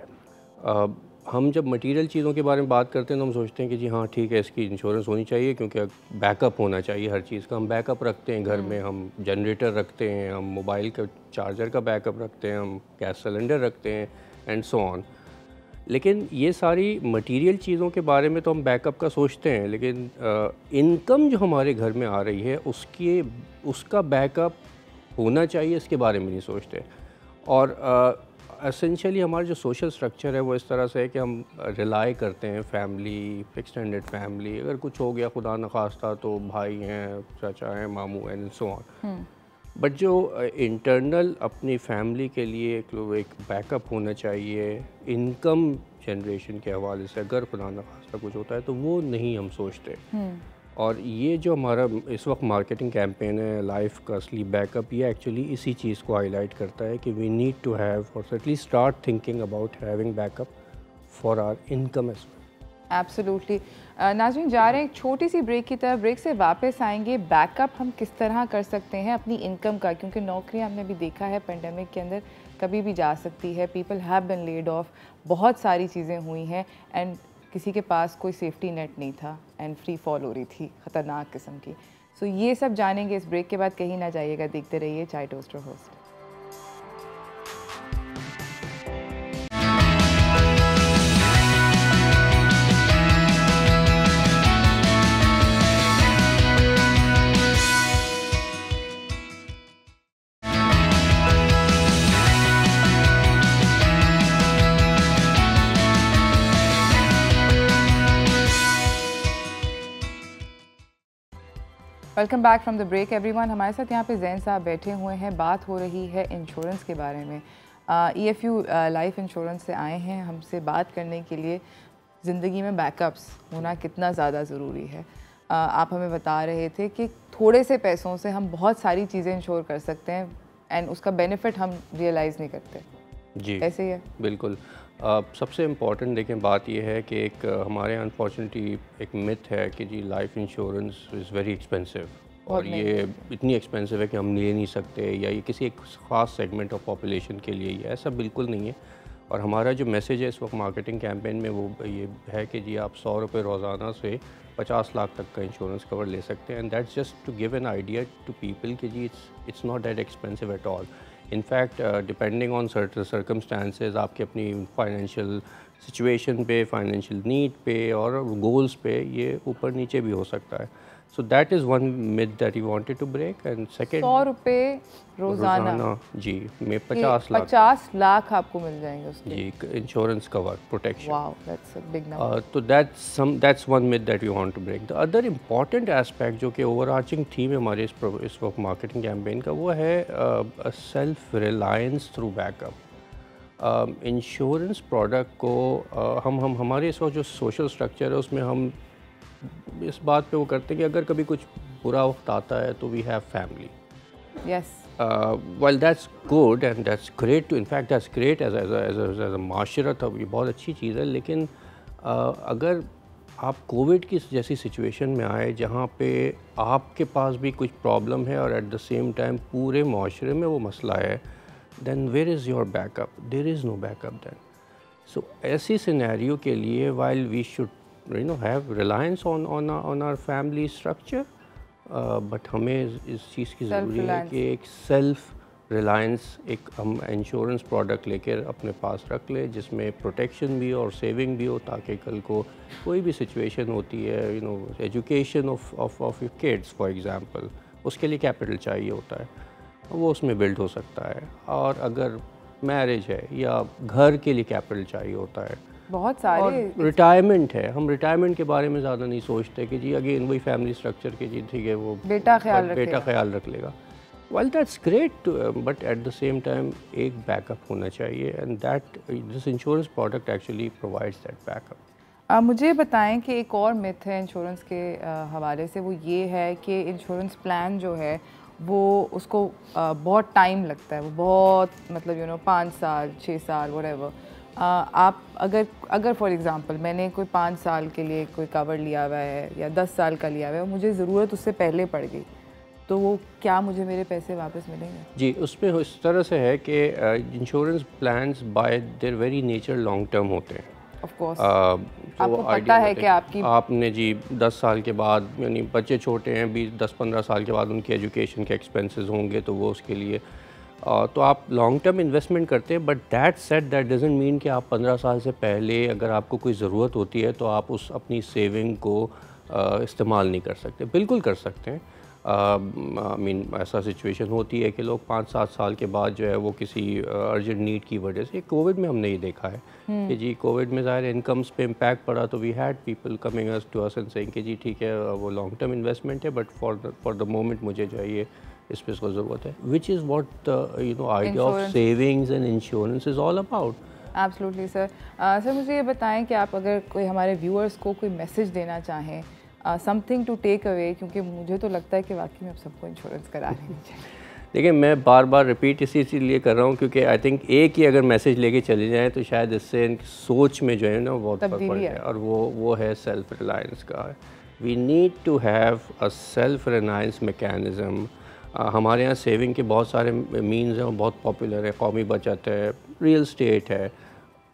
हम जब मटेरियल चीज़ों के बारे में बात करते हैं तो हम सोचते हैं कि जी हाँ ठीक है, इसकी इंश्योरेंस होनी चाहिए क्योंकि बैकअप होना चाहिए हर चीज़ का। हम बैकअप रखते हैं घर में, हम जनरेटर रखते हैं, हम मोबाइल का चार्जर का बैकअप रखते हैं, हम गैस सिलेंडर रखते हैं एंड सो ऑन। लेकिन ये सारी मटेरियल चीज़ों के बारे में तो हम बैकअप का सोचते हैं, लेकिन इनकम जो हमारे घर में आ रही है उसका बैकअप होना चाहिए, इसके बारे में नहीं सोचते। और एसेंशियली हमारा जो सोशल स्ट्रक्चर है वो इस तरह से है कि हम रिलाई करते हैं फैमिली, एक्सटेंडेड फैमिली। अगर कुछ हो गया खुदा न खास्ता तो भाई हैं, चाचा हैं, मामू एंड सो ऑन। बट जो इंटरनल अपनी फैमिली के लिए एक बैकअप होना चाहिए इनकम जनरेशन के हवाले से, अगर खुदा न खास्ता कुछ होता है तो वो नहीं हम सोचते। और ये जो हमारा इस वक्त मार्केटिंग कैंपेन है लाइफ का असली बैकअप, ये एक्चुअली इसी चीज़ को हाईलाइट करता है कि वी नीड टू हैव और at least start thinking about having backup for our income as well. Absolutely. नाज़रीन, जा रहे हैं एक छोटी सी ब्रेक की तरफ। ब्रेक से वापस आएंगे, बैकअप हम किस तरह कर सकते हैं अपनी इनकम का, क्योंकि नौकरी हमने भी देखा है पेंडेमिक के अंदर कभी भी जा सकती है। People have been laid off, बहुत सारी चीज़ें हुई हैं एंड किसी के पास कोई सेफ्टी नेट नहीं था एंड फ्री फॉल हो रही थी ख़तरनाक किस्म की। सो ये सब जानेंगे इस ब्रेक के बाद। कहीं ना जाइएगा, देखते रहिए चाय toaster host. Welcome back from the break everyone. हमारे साथ यहाँ पे जैन साहब बैठे हुए हैं, बात हो रही है इंश्योरेंस के बारे में। EFU लाइफ इंश्योरेंस से आए हैं हमसे बात करने के लिए ज़िंदगी में बैकअप्स होना कितना ज़्यादा ज़रूरी है। आप हमें बता रहे थे कि थोड़े से पैसों से हम बहुत सारी चीज़ें इंश्योर कर सकते हैं एंड उसका बेनिफिट हम रियलाइज़ नहीं करते। जी ऐसे ही है बिल्कुल। सबसे इम्पॉर्टेंट देखें बात यह है कि एक हमारे यहाँ अनफॉर्चुनेटली एक मिथ है कि जी life insurance is very expensive, और ये इतनी एक्सपेंसिव है कि हम ले नहीं सकते, या ये किसी एक ख़ास सेगमेंट ऑफ पॉपुलेशन के लिए। ये ऐसा बिल्कुल नहीं है। और हमारा जो मैसेज है इस वक्त मार्केटिंग कैंपेन में वो ये है कि जी आप 100 रुपये रोज़ाना से 50 लाख तक का इंश्योरेंस कवर ले सकते हैं। And that's just to give an idea to people कि जी it's not that expensive at all. In fact depending on certain circumstances, आपके अपनी फाइनेंशियल सिचुएशन पे, फाइनेंशियल नीड पे और गोल्स पे ये ऊपर नीचे भी हो सकता है। So that is one myth that you wanted to break. And second, 100 रुपये रोज़ाना जी में 50 लाख आपको मिल जाएंगे उसके जी insurance cover protection. Wow, that's a big number. तो that's one myth that we want to break. The other important aspect जो कि ओवरआर्चिंग थीम है हमारे इस वक्त मार्केटिंग कैंपेन का, वो है self Reliance through backup. Insurance product को हम हमारे इस वक्त जो सोशल स्ट्रक्चर है उसमें हम इस बात पे वो करते हैं कि अगर कभी कुछ बुरा वक्त आता है तो we have family. Yes, well that's good and that's great too, in fact that's great as a माशरत, ये बहुत अच्छी चीज़ है। लेकिन अगर आप कोविड की जैसी सिचुएशन में आए जहाँ पे आपके पास भी कुछ प्रॉब्लम है और एट द सेम टाइम पूरे माशरे में वो मसला है, then where is your backup? There is no backup then. So ऐसी सिनेरियो के लिए while we should have reliance on our family structure, but हमें इस चीज़ की ज़रूरी है कि एक सेल्फ रिलायंस एक हम इंश्योरेंस प्रोडक्ट लेकर अपने पास रख ले जिसमें प्रोटेक्शन भी हो और सेविंग भी हो, ताकि कल को कोई भी सिचुएशन होती है, you know, education of your kids for example, उसके लिए कैपिटल चाहिए होता है, वो उसमें बिल्ड हो सकता है। और अगर मैरिज है या घर के लिए कैपिटल चाहिए होता है, बहुत सारे। और रिटायरमेंट है, हम रिटायरमेंट के बारे में ज़्यादा नहीं सोचते कि जी अगेन वही फैमिली स्ट्रक्चर के जी ठीक है वो बेटा ख्याल रख लेगा। Well, that's great, but at the same time एक बैकअप होना चाहिए, and that this insurance product actually provides that backup। मुझे बताएं कि एक और मिथ है इंश्योरेंस के हवाले से, वो ये है कि इंश्योरेंस प्लान जो है वो उसको बहुत टाइम लगता है, वो बहुत मतलब 5 साल 6 साल whatever। आप अगर फॉर एग्ज़ाम्पल मैंने कोई 5 साल के लिए कोई कवर लिया हुआ है या 10 साल का लिया हुआ है और मुझे ज़रूरत उससे पहले पड़ गई, तो वो क्या मुझे मेरे पैसे वापस मिलेंगे? जी, उसमें इस तरह से है कि insurance plans bye there very nature long term होते हैं। ऑफ कोर्स आपको पता है कि आपने जी 10 साल के बाद, यानी बच्चे छोटे हैं, 10-15 साल के बाद उनकी एजुकेशन के एक्सपेंसेस होंगे, तो वो उसके लिए तो आप लॉन्ग टर्म इन्वेस्टमेंट करते हैं। But that said that doesn't mean कि आप 15 साल से पहले अगर आपको कोई ज़रूरत होती है तो आप उस अपनी सेविंग को इस्तेमाल नहीं कर सकते। बिल्कुल कर सकते हैं। ऐसा सिचुएशन होती है कि लोग 5-7 साल के बाद जो है वो किसी अर्जेंट नीड की वजह से, कोविड में हमने ये देखा है कि जी कोविड में ज़ाहिर इनकम्स पे इम्पैक्ट पड़ा, तो we had people coming us to us and saying कि जी ठीक है वो लॉन्ग टर्म इन्वेस्टमेंट है, बट फॉर द मोमेंट मुझे जो है ये इस पे इसको ज़रूरत है, which is what idea of savings and insurance is all about. Absolutely sir. Sir मुझे ये बताएं कि आप अगर कोई हमारे व्यूअर्स को कोई मैसेज देना चाहें, समथिंग टू टेक अवे, क्योंकि मुझे तो लगता है कि वाकई में अब सबको इंश्योरेंस करा लेनी चाहिए। देखिए, मैं बार बार रिपीट इसीलिए कर रहा हूँ क्योंकि आई थिंक एक ही अगर मैसेज लेके चले जाएँ तो शायद इससे सोच में जो है ना बहुत फर्क पड़ जाए, और वो है सेल्फ रिलायंस का। We need to have a self reliance mechanism. हमारे यहाँ सेविंग के बहुत सारे मीन्स हैं और बहुत पॉपुलर है, कौमी बचत है, रियल स्टेट है।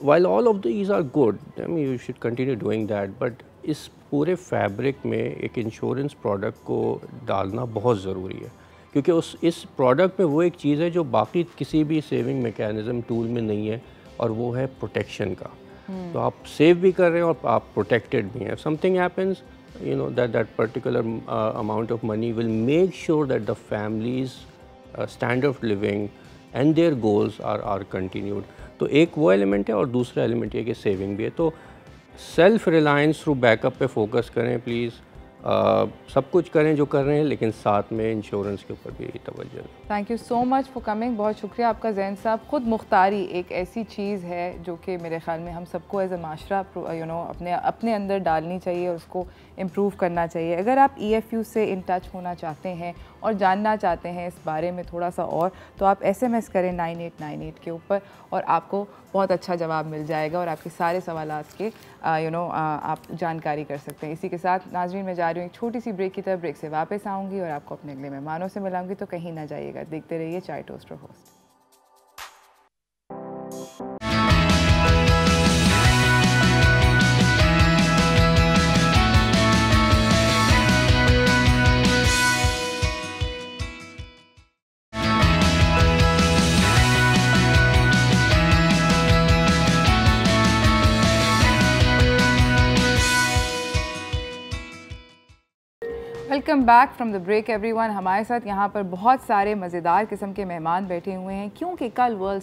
While all of these are good, I mean you should continue doing that, but इस पूरे फैब्रिक में एक इंश्योरेंस प्रोडक्ट को डालना बहुत ज़रूरी है, क्योंकि इस प्रोडक्ट में वो एक चीज़ है जो बाकी किसी भी सेविंग मैकेनिज़्म टूल में नहीं है, और वो है प्रोटेक्शन का। तो आप सेव भी कर रहे हैं और आप प्रोटेक्टेड भी हैं। Something happens, you know, that particular amount of money will make sure that the family's standard of living and their goals are continued। तो एक वो एलिमेंट है, और दूसरा एलिमेंट ये कि सेविंग भी है। तो सेल्फ रिलायंस थ्रू बैकअप पे फोकस करें प्लीज़। सब कुछ करें जो कर रहे हैं, लेकिन साथ में इंश्योरेंस के ऊपर भी तवज्जो दें। Thank you so much for coming. बहुत शुक्रिया आपका ज़ैन साहब। खुद मुख्तारी एक ऐसी चीज़ है जो कि मेरे ख़्याल में हम सबको एज अ माशरा अपने अंदर डालनी चाहिए और उसको इम्प्रूव करना चाहिए। अगर आप EFU से इन टच होना चाहते हैं और जानना चाहते हैं इस बारे में थोड़ा सा और, तो आप SMS करें 9898 के ऊपर और आपको बहुत अच्छा जवाब मिल जाएगा और आपके सारे सवालात के आप जानकारी कर सकते हैं। इसी के साथ नाज़रीन, मैं जा रही हूँ एक छोटी सी ब्रेक की तरफ। ब्रेक से वापस आऊँगी और आपको अपने अगले मेहमानों से मिलाऊंगी, तो कहीं ना जाइएगा, देखते रहिए चाय toaster host. Welcome back from the break everyone. हमारे साथ यहाँ पर बहुत सारे मज़ेदार किस्म के मेहमान बैठे हुए हैं, क्योंकि कल वर्ल्ड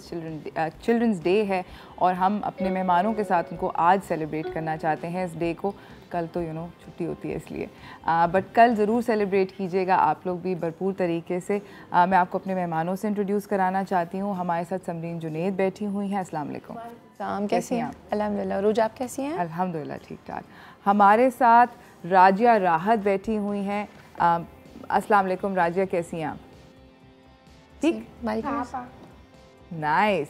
चिल्ड्रंस डे है और हम अपने मेहमानों के साथ उनको आज सेलिब्रेट करना चाहते हैं इस डे को। कल तो छुट्टी होती है इसलिए, बट कल ज़रूर सेलिब्रेट कीजिएगा आप लोग भी भरपूर तरीके से। मैं आपको अपने मेहमानों से इंट्रोड्यूस कराना चाहती हूँ। हमारे साथ समरीन जुनैद बैठी हुई हैं। अस्सलाम वालेकुम। कैसी हैं आप? अल्हम्दुलिल्लाह। रोज आप कैसी हैं? अल्हम्दुलिल्लाह ठीक ठाक। हमारे साथ राजिया राहत बैठी हुई हैं। अस्सलाम वालेकुम राजिया, कैसी हैं आप? ठीक, नाइस।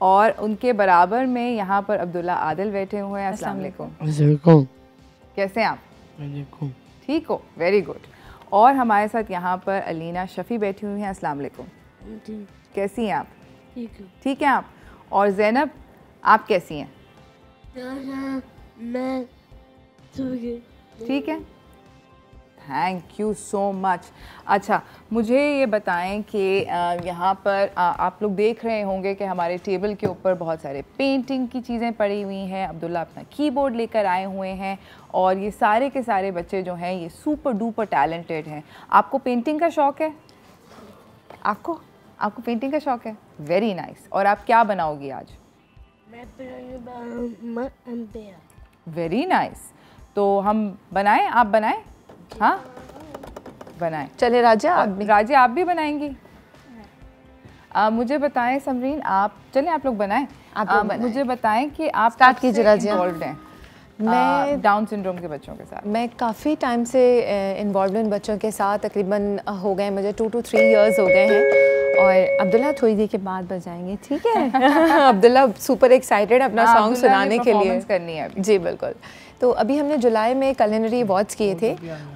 और उनके बराबर में यहाँ पर अब्दुल्ला आदिल बैठे हुए हैं। अस्सलाम वालेकुम। कैसे हैं आप? ठीक हो, वेरी गुड। और हमारे साथ यहाँ पर अलीना शफ़ी बैठी हुई हैं। अस्सलाम वालेकुम। कैसी हैं आप? ठीक है आप। और ज़ैनब, आप कैसी हैं? मैं ठीक है, थैंक यू सो मच। अच्छा, मुझे ये बताएं कि यहाँ पर आप लोग देख रहे होंगे कि हमारे टेबल के ऊपर बहुत सारे पेंटिंग की चीज़ें पड़ी हुई हैं। अब्दुल्ला अपना कीबोर्ड लेकर आए हुए हैं और ये सारे के सारे बच्चे जो हैं ये सुपर डुपर टैलेंटेड हैं। आपको पेंटिंग का शौक़ है? आपको पेंटिंग का शौक़ है? Very nice. और आप क्या बनाओगी आज? Very nice. तो हम बनाएं? आप बनाएं? हाँ बनाएं। चले राजा, आप भी बनाएंगी? मुझे बताएं समरीन, आप चलें आप लोग बनाएं। मुझे बताएं कि आप स्टार्ट कीजिए राजा। इन्वॉल्व हैं मैं डाउन सिंड्रोम के बच्चों के साथ? मैं काफ़ी टाइम से इन्वॉल्व इन बच्चों के साथ, तकरीबन हो गए मुझे 2 to 3 years हो गए हैं। और अब्दुल्ला थोड़ी देर के बाद बजाएंगे, ठीक है? अब्दुल्ला सुपर एक्साइटेड अपना सॉन्ग सुनाने के लिए करनी है अभी। जी बिल्कुल। तो अभी हमने जुलाई में culinary अवार्ड्स किए थे,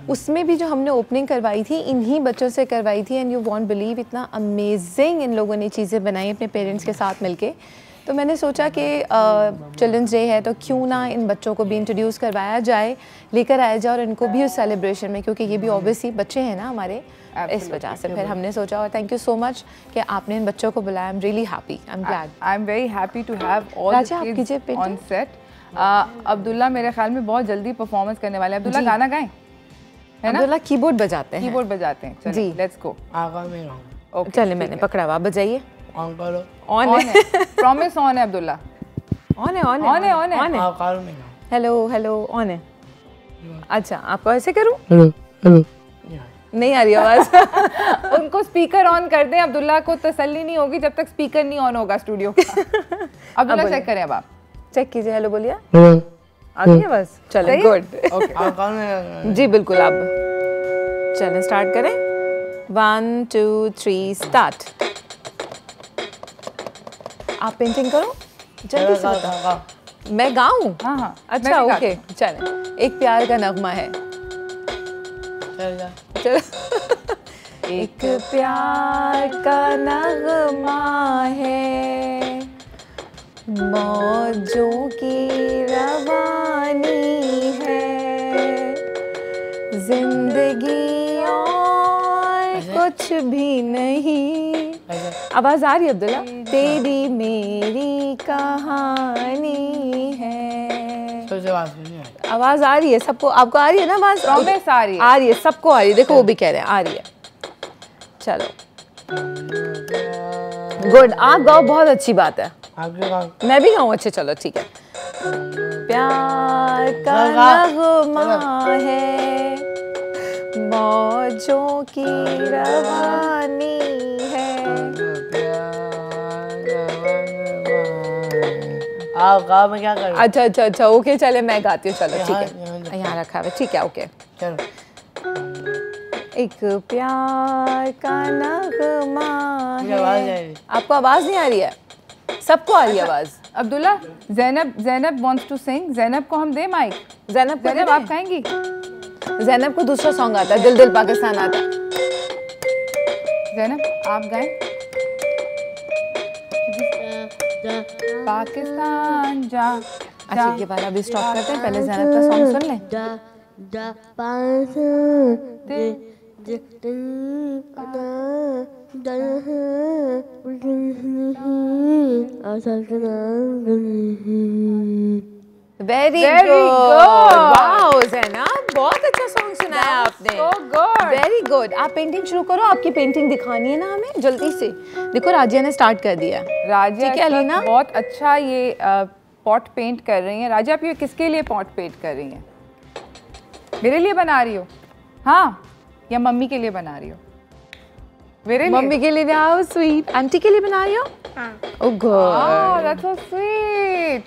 उसमें भी जो हमने ओपनिंग करवाई थी इन्हीं बच्चों से करवाई थी। एंड यू वॉन्ट बिलीव इतना अमेजिंग इन लोगों ने चीज़ें बनाई अपने पेरेंट्स के साथ मिलके। तो मैंने सोचा कि चिल्ड्रंस डे है तो क्यों ना इन बच्चों को भी इंट्रोड्यूस करवाया जाए, लेकर आया जाए और इनको भी उस सेलिब्रेशन में, क्योंकि ये भी ऑब्वियसली बच्चे हैं ना हमारे, इस वजह से फिर हमने सोचा। और थैंक यू सो मच कि आपने इन बच्चों को बुलाया। I am really happy, I am glad. I am very happy to have all the kids on set. Abdullah मेरे ख्याल में बहुत जल्दी परफॉर्मेंस करने वाले हैं। अब्दुल्ला गाना गाएं, है ना? अब्दुल्ला कीबोर्ड बजाते हैं। कीबोर्ड बजाते हैं जी। Let's go. चले मैंने पकड़ा हुआ, बजाइए। ऑन करो। ऑन है, प्रॉमिस ऑन है अब्दुल्ला। ऑन है, ऑन है, ऑन है। हेलो हेलो, ऑन है। अच्छा, आपको ऐसे करूं? हेलो हेलो, नहीं आ रही आवाज। उनको स्पीकर ऑन कर दें। अब्दुल्ला को तसल्ली नहीं होगी जब तक स्पीकर नहीं ऑन होगा स्टूडियो का। अब्दुल्ला चेक करें, अब आप चेक कीजिए। हेलो बोलिए, आ गई है बस। चलें, गुड। जी बिल्कुल। अब चलें स्टार्ट करें। 1 2 3 स्टार्ट। आप पेंटिंग करो जल्दी से। बताओ मैं गाऊं? हाँ हाँ, अच्छा ओके। चलें, एक प्यार का नगमा है। चल एक प्यार का नगमा है, मौजों की रवानी है, जिंदगी और कुछ भी नहीं। आवाज आ रही है अब्दुल्ला? तेरी मेरी कहानी है। आवाज आ रही है सबको? आपको आ रही है ना आवाज? प्रॉमिस आ रही है। आ रही है, सबको आ रही है। देखो वो भी कह रहे हैं आ रही है। चलो गुड, आप गाओ, बहुत अच्छी बात है। मैं भी गाऊं? अच्छे चलो ठीक है। प्यार का नगमा है, मौजों की रवानी है। आप गाओ, मैं क्या करूं? अच्छा अच्छा अच्छा ओके, चले मैं गाती हूँ। चलो ठीक है, यहाँ रखा है, ठीक है ओके। एक प्यार का नगमा है। आपको आवाज नहीं आ रही है? सबको आ रही है आवाज। Abdullah, Zainab wants to sing. Zainab को हम दे माइक। ज़ैनब आप गाएंगी? ज़ैनब को दूसरा सॉन्ग आता है, दिल दिल पाकिस्तान आता है। ज़ैनब आप गाएं। पाकिस्तान जा। अच्छा ये वाला भी स्टॉप करते हैं, पहले ज़ैनब का सॉन्ग सुन लें। वेरी गुड, वाओ ज़ैनब, बहुत अच्छा सॉन्ग सुनाया आपने। So good. Very good. आप पेंटिंग शुरू करो, आपकी पेंटिंग दिखानी है ना हमें जल्दी से। देखो राजिया ने स्टार्ट कर दिया। राजिया ठीक है अलीना, बहुत अच्छा ये पॉट पेंट कर रही हैं। राजिया आप ये किसके लिए पॉट पेंट कर रही हैं? मेरे लिए बना रही हो? हाँ, या मम्मी के लिए बना रही हो? मेरे लिए? मम्मी के लिए। How sweet. आंटी के लिए बना रही हो? हाँ। Oh God, that's so sweet,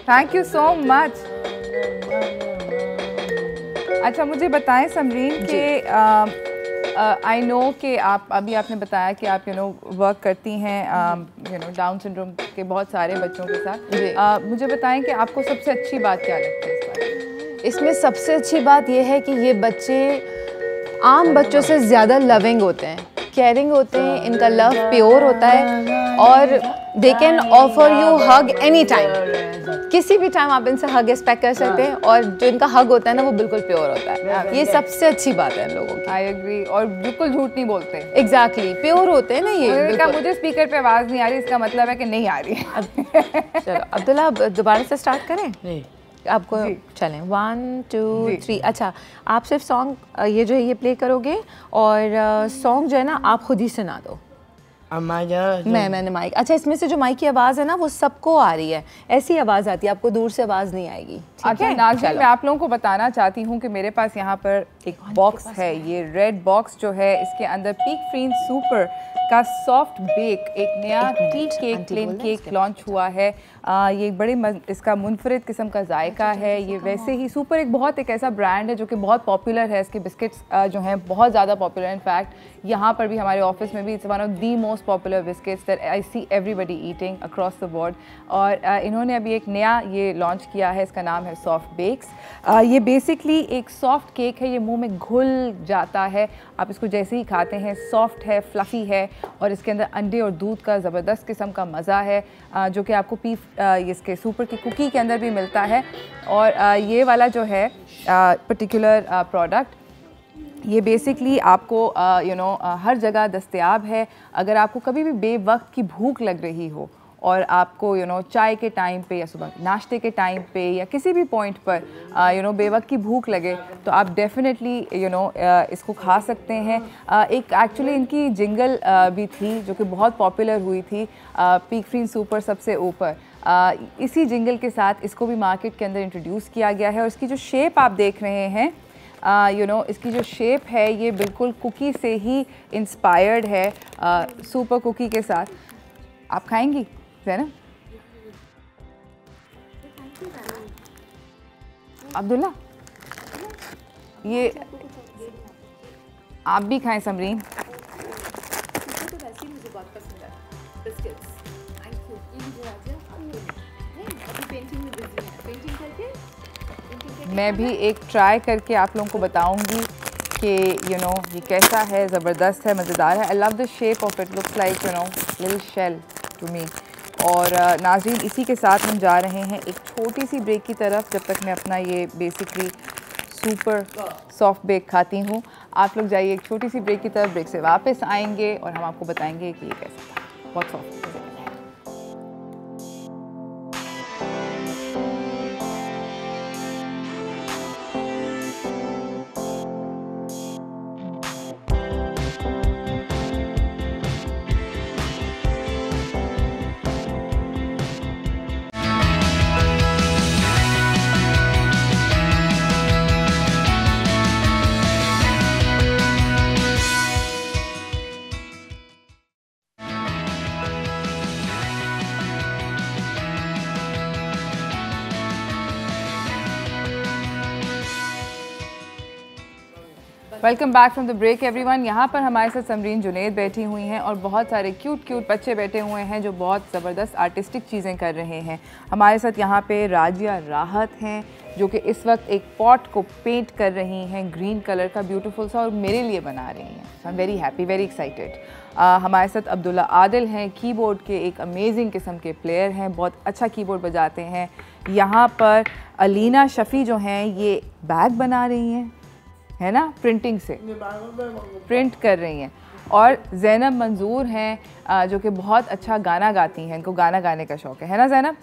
thank you so much. अच्छा मुझे बताएं समरीन कि आई नो कि आप अभी आपने बताया कि आप वर्क करती हैं डाउन सिंड्रोम के बहुत सारे बच्चों के साथ। मुझे बताएं कि आपको सबसे अच्छी बात क्या लगती है इस बारे? इसमें सबसे अच्छी बात यह है कि ये बच्चे आम बच्चों से ज़्यादा लविंग होते हैं। केयरिंग होते हैं, इनका लव प्योर होता है और they can offer you hug any time, किसी भी टाइम आप इनसे हग एक्सपेक्ट कर सकते हैं और जो इनका हग होता है ना वो बिल्कुल प्योर होता है। ये सबसे अच्छी बात है इन लोगों की। आई एग्री, और बिल्कुल झूठ नहीं बोलते। एग्जैक्टली, प्योर होते हैं ना ये। मुझे स्पीकर पे आवाज़ नहीं आ रही, इसका मतलब है कि नहीं आ रही है। चलो अब्दुल्ला दोबारा से स्टार्ट करें? नहीं आपको चलें 1 2 3। अच्छा, आप सिर्फ सॉन्ग ये जो है ये प्ले करोगे और सॉन्ग जो है ना आप खुद ही सुना दो। मैंने माइक, अच्छा इसमें से जो माइक की आवाज़ है ना वो सबको आ रही है, ऐसी आवाज़ आती है, आपको दूर से आवाज़ नहीं आएगी। अच्छा नाज़रीन, मैं आप लोगों को बताना चाहती हूँ कि मेरे पास यहाँ पर एक बॉक्स है, ये रेड बॉक्स जो है इसके अंदर पीक फ्रीन सुपर का सॉफ्ट बेक एक नया tea cake plain cake launch हुआ है। ये बड़े इसका मुनफरिद किस्म का जायका है। ये वैसे ही सुपर एक ऐसा ब्रांड है जो कि बहुत पॉपुलर है, इसके बिस्किट्स जो हैं बहुत ज़्यादा पॉपुलर हैं। इनफैक्ट यहाँ पर भी हमारे ऑफिस में भी it's one of the most popular biscuits that I see everybody eating across the board. और इन्होंने अभी एक नया ये लॉन्च किया है, इसका नाम है सॉफ्ट बेक्स। ये बेसिकली एक सॉफ्ट केक है, ये मुंह में घुल जाता है, आप इसको जैसे ही खाते हैं सॉफ्ट है, फ्लफ़ी है और इसके अंदर अंडे और दूध का ज़बरदस्त किस्म का मज़ा है जो कि आपको इसके सुपर की कुकी के अंदर भी मिलता है। और ये वाला जो है पर्टिकुलर प्रोडक्ट ये बेसिकली आपको हर जगह दस्तयाब है। अगर आपको कभी भी बेवक्त की भूख लग रही हो और आपको चाय के टाइम पे या सुबह नाश्ते के टाइम पे या किसी भी पॉइंट पर बेवक्त की भूख लगे तो आप डेफिनेटली इसको खा सकते हैं। एक एक्चुअली इनकी जिंगल भी थी जो कि बहुत पॉपुलर हुई थी, पीक फ्रीन सुपर सबसे ऊपर। इसी जिंगल के साथ इसको भी मार्केट के अंदर इंट्रोड्यूस किया गया है और इसकी जो शेप आप देख रहे हैं इसकी जो शेप है ये बिल्कुल कुकी से ही इंस्पायर्ड है, सुपर कुकी के साथ। आप खाएंगी ज़ैनब? अब्दुल्ला ये आप भी खाएं समरीन। मैं भी एक ट्राई करके आप लोगों को बताऊंगी कि ये कैसा है, ज़बरदस्त है, मज़ेदार है। I love the shape of it, looks like little shell to me. और नाज़रीन इसी के साथ हम जा रहे हैं एक छोटी सी ब्रेक की तरफ, जब तक मैं अपना ये बेसिकली सुपर सॉफ्ट बेक खाती हूँ। आप लोग जाइए एक छोटी सी ब्रेक की तरफ, ब्रेक से वापस आएंगे और हम आपको बताएंगे कि ये कैसा था। बहुत soft. Welcome back from the break everyone. यहाँ पर हमारे साथ समरीन जुनैद बैठी हुई हैं और बहुत सारे क्यूट बच्चे बैठे हुए हैं जो बहुत ज़बरदस्त आर्टिस्टिक चीज़ें कर रहे हैं। हमारे साथ यहाँ पे राजिया राहत हैं जो कि इस वक्त एक पॉट को पेंट कर रही हैं ग्रीन कलर का, ब्यूटीफुल सा, और मेरे लिए बना रही हैं। आई am very happy, very excited. हमारे साथ अब्दुल्ला आदिल हैं, कीबोर्ड के एक अमेजिंग किस्म के प्लेयर हैं, बहुत अच्छा कीबोर्ड बजाते हैं। यहाँ पर अलीना शफ़ी जो हैं ये बैग बना रही हैं, है ना, प्रिंटिंग से प्रिंट कर रही हैं। और ज़ैनब मंजूर हैं जो कि बहुत अच्छा गाना गाती हैं, इनको गाना गाने का शौक़ है ना ज़ैनब?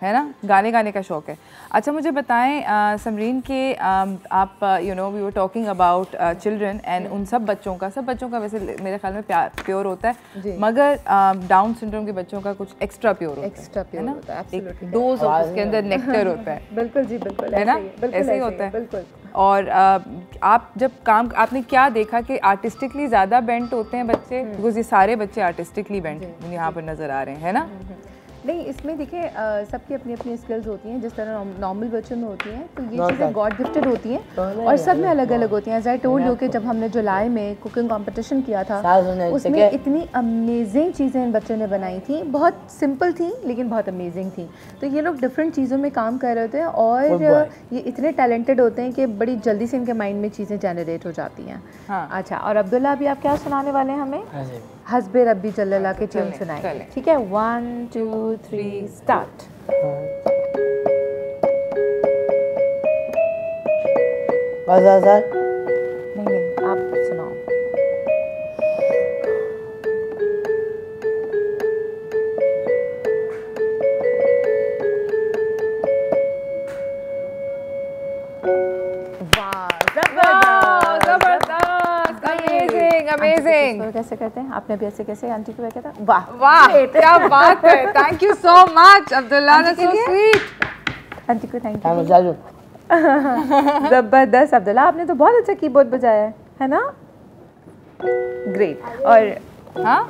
है ना, गाने गाने का शौक़ है। अच्छा मुझे बताएं समरीन के आप we were talking about children and उन सब बच्चों का वैसे मेरे ख्याल में प्योर होता है, मगर डाउन सिंड्रोम के बच्चों का कुछ एक्स्ट्रा प्योर होता है ना, एक डोज उसके अंदर नेक्टर होता है। बिल्कुल जी, बिल्कुल है ना, ऐसे ही होता है। बिल्कुल। और आप जब काम आपने क्या देखा कि आर्टिस्टिकली ज़्यादा बेंट होते हैं बच्चे, बिकॉज ये सारे बच्चे आर्टिस्टिकली बेंट यहाँ पर नज़र आ रहे हैं, है ना? नहीं, इसमें देखिए सबकी अपनी अपनी स्किल्स होती हैं, जिस तरह नॉर्मल बच्चों में होती हैं, तो ये चीज़ें गॉड गिफ्टेड होती हैं और सब में अलग अलग होती हैं। एज आई टोल्ड यू कि जब हमने जुलाई में कुकिंग कंपटीशन किया था, उसमें इतनी अमेजिंग चीज़ें इन बच्चों ने बनाई थी, बहुत सिंपल थी लेकिन बहुत अमेजिंग थी। तो ये लोग डिफरेंट चीज़ों में काम कर रहे होते हैं और ये इतने टैलेंटेड होते हैं कि बड़ी जल्दी से इनके माइंड में चीज़ें जनरेट हो जाती हैं। अच्छा, और अब्दुल्ला अभी आप क्या सुनाने वाले हैं हमें? हस्बे रब्बी जल्लल्ला के ट्यून सुनाएंगे, ठीक है? 1 2 3 स्टार्ट। नहीं, आप सुनाओ। अमेजिंग। कैसे करते हैं आपने भी ऐसे कैसे आंटी को क्या था? वाह वाह, क्या बात है। Thank you so much Abdullah, that's so sweet. Aunty को थैंक यू। जबरदस्त अब्दुल्ला, आपने तो बहुत अच्छा कीबोर्ड बजाया है ना? ग्रेट। और हाँ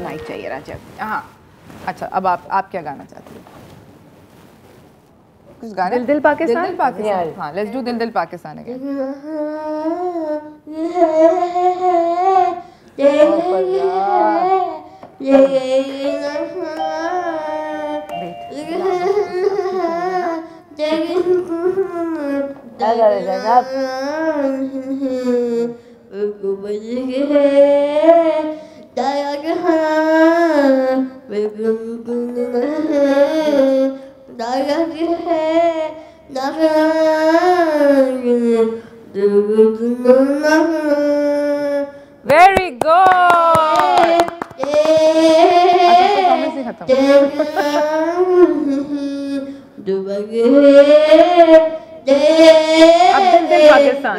माइक चाहिए राजा। हाँ अच्छा, अब आप क्या गाना चाहती हो? कुछ गाने? दिल दिल पाकिस्तान। दिल दिल पाकिस्तान, हाँ let's do Dil Dil Pakistan again. Very good. Performance ही खत्म। अब दिल दिल पाकिस्तान।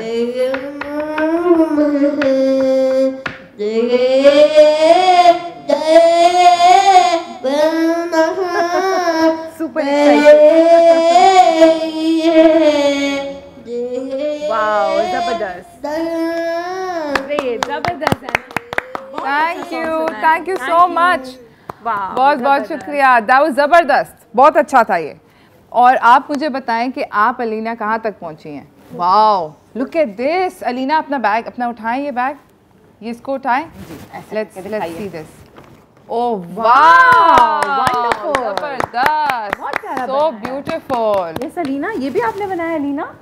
सुपर वाओ, जबरदस्त, ग्रेट, जबरदस्त। Thank you so much. बहुत बहुत शुक्रिया, दैट वाज जबरदस्त, बहुत अच्छा था ये। और आप मुझे बताएं कि आप अलीना कहाँ तक पहुँची हैं? Wow, look at this. Alina अपना बैग अपना उठाएं, ये बैग, ये इसको उठाएं। Let's see this. Oh wow, wonderful, जबरदस्त, सो ब्यूटीफुल। यस अलीना, ये भी आपने बनाया अलीना?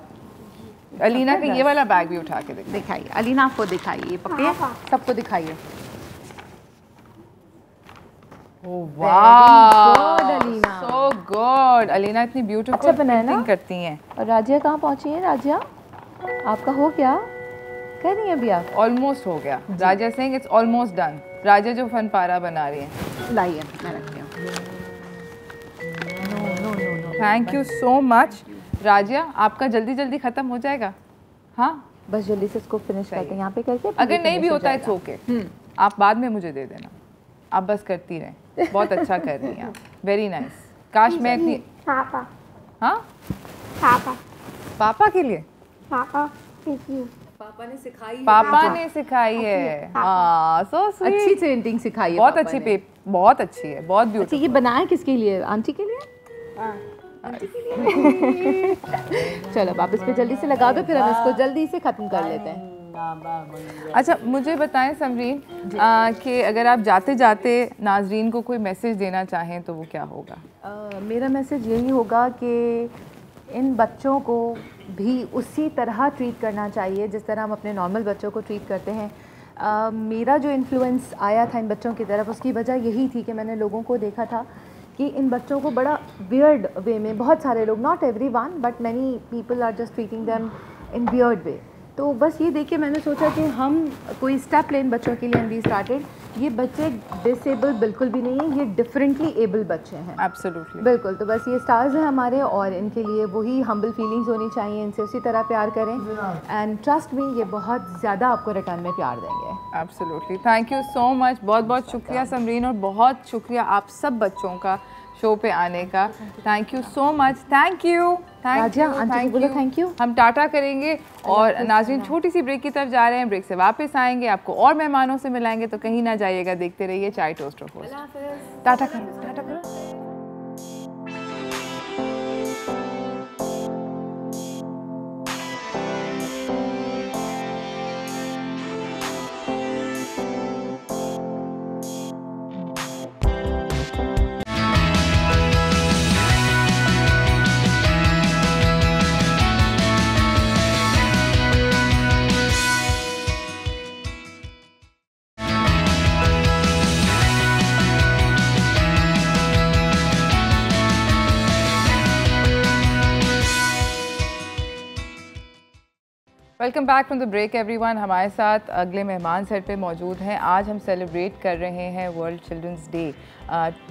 अलीना का ये वाला बैग भी उठा के दिखाइए। अलीना आपको दिखाइए, पकड़िए, सबको दिखाइए। So good. अलीना इतनी ब्यूटीफुल पेंटिंग करती हैं। और राजिया कहाँ पहुँची है? राजिया आपका हो गया? कह रही हैं अभी आप? ऑलमोस्ट हो गया। राजिया सिंह इट्स ऑलमोस्ट डन। राजिया जो फन पारा बना रही है, लाइए मैं रखती हूँ। थैंक यू सो मच राजिया, आपका जल्दी जल्दी खत्म हो जाएगा। हाँ बस जल्दी से इसको फिनिश करते हैं यहाँ पे करके। अगर नहीं भी होता है ओके, आप बाद में मुझे दे देना। आप बस करती रहें, बहुत अच्छा कर रही हैं आप, वेरी नाइस। काश मैं इतनी पापा। हाँ पापा। पापा के लिए? पापा ने सिखाई है। हाँ सो स्वीट। अच्छी पेंटिंग सिखाई है, बहुत अच्छी बहुत अच्छी है, बहुत ब्यूटीफुल। अच्छा, ये बनाया किसके लिए? आंटी के लिए? आंटी के लिए। चलो अब इस पे जल्दी से लगा दो, फिर हम इसको जल्दी से खत्म कर लेते हैं। अच्छा मुझे बताएं समरीन कि अगर आप जाते जाते नाजरीन को कोई मैसेज देना चाहें तो वो क्या होगा? मेरा मैसेज यही होगा कि इन बच्चों को भी उसी तरह ट्रीट करना चाहिए जिस तरह हम अपने नॉर्मल बच्चों को ट्रीट करते हैं। मेरा जो इन्फ्लुएंस आया था इन बच्चों की तरफ, उसकी वजह यही थी कि मैंने लोगों को देखा था कि इन बच्चों को बड़ा वियर्ड वे में, बहुत सारे लोग, not everyone but many people are just treating them in weird way. तो बस ये देख के मैंने सोचा कि हम कोई स्टेप लें बच्चों के लिए। And we started. ये बच्चे डिसेबल बिल्कुल भी नहीं है, ये डिफरेंटली एबल बच्चे हैं। एब्सोल्युटली, बिल्कुल। तो बस ये स्टार्स हैं हमारे और इनके लिए वही हम्बल फीलिंग्स होनी चाहिए, इनसे उसी तरह प्यार करें एंड ट्रस्ट मी, ये बहुत ज़्यादा आपको रिटर्न में प्यार देंगे। Absolutely, thank you so much. बहुत बहुत शुक्रिया समरीन, और बहुत शुक्रिया आप सब बच्चों का, शो पे आने का। Thank you so much. Thank you. Thank you. हम टाटा करेंगे और नाज़रीन छोटी सी ब्रेक की तरफ जा रहे हैं। ब्रेक से वापस आएंगे, आपको और मेहमानों से मिलाएंगे, तो कहीं ना जाइएगा, देखते रहिए चाय टोस्ट ऑफ होस्ट। टाटा करो, टाटा करो। Welcome back from the break everyone. हमारे साथ अगले मेहमान सेट पे मौजूद हैं। आज हम सेलिब्रेट कर रहे हैं वर्ल्ड चिल्ड्रंस डे।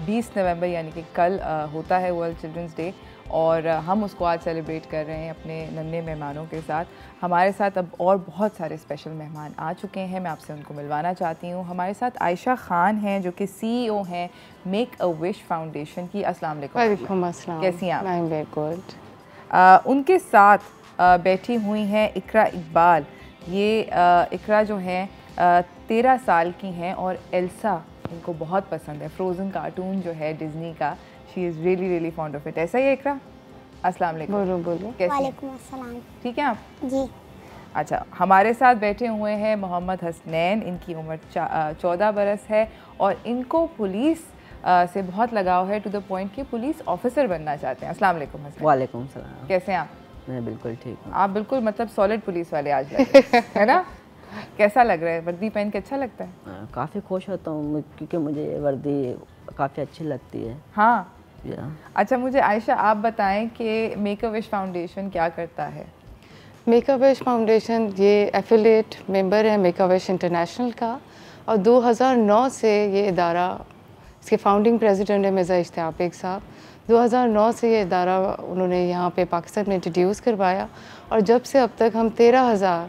20 नवंबर यानी कि कल होता है वर्ल्ड चिल्ड्रंस डे, और हम उसको आज सेलिब्रेट कर रहे हैं अपने नन्हे मेहमानों के साथ। हमारे साथ अब और बहुत सारे स्पेशल मेहमान आ चुके हैं, मैं आपसे उनको मिलवाना चाहती हूँ। हमारे साथ आयशा खान हैं जो कि CEO हैं मेक अ विश फाउंडेशन की। अस्सलाम वालेकुम। वालेकुम अस्सलाम। कैसी हैं आप? आई एम वेरी गुड। उनके साथ बैठी हुई हैं इकरा इकबाल। ये इकरा जो हैं 13 साल की हैं और एल्सा इनको बहुत पसंद है। फ्रोज़न कार्टून जो है डिज्नी का, she is really really fond of it. ऐसा ही है इकरा? अस्सलाम वालेकुम। बोलो बोलो। कैसे? वालेकुम अस्सलाम। ठीक है आप? जी। अच्छा, हमारे साथ बैठे हुए हैं मोहम्मद हसनैन। इनकी उम्र 14 बरस है और इनको पुलिस से बहुत लगाव है, टू द पॉइंट कि पुलिस ऑफिसर बनना चाहते हैं। अस्सलाम वालेकुम हसनैन। वालेकुम सलाम। कैसे हैं आप? मैं बिल्कुल ठीक हूँ। आप बिल्कुल मतलब सॉलिड पुलिस वाले आज लग रहे हैं, है ना? कैसा लग रहा है? वर्दी पहन के अच्छा लगता है? काफ़ी खुश होता हूँ क्योंकि मुझे ये वर्दी काफ़ी अच्छी लगती है। हाँ। अच्छा, मुझे आयशा आप बताएं कि मेक अ विश फाउंडेशन क्या करता है? मेक अ विश फाउंडेशन ये एफिलिएट मेंबर है मेक अ विश इंटरनेशनल का, और 2009 से ये इदारा, इसके फाउंडिंग प्रेसिडेंट है मिर्ज़ा इश्तियाक बेग साहब। 2009 से ये इदारा उन्होंने यहाँ पे पाकिस्तान में इंट्रोड्यूस करवाया, और जब से अब तक हम 13,000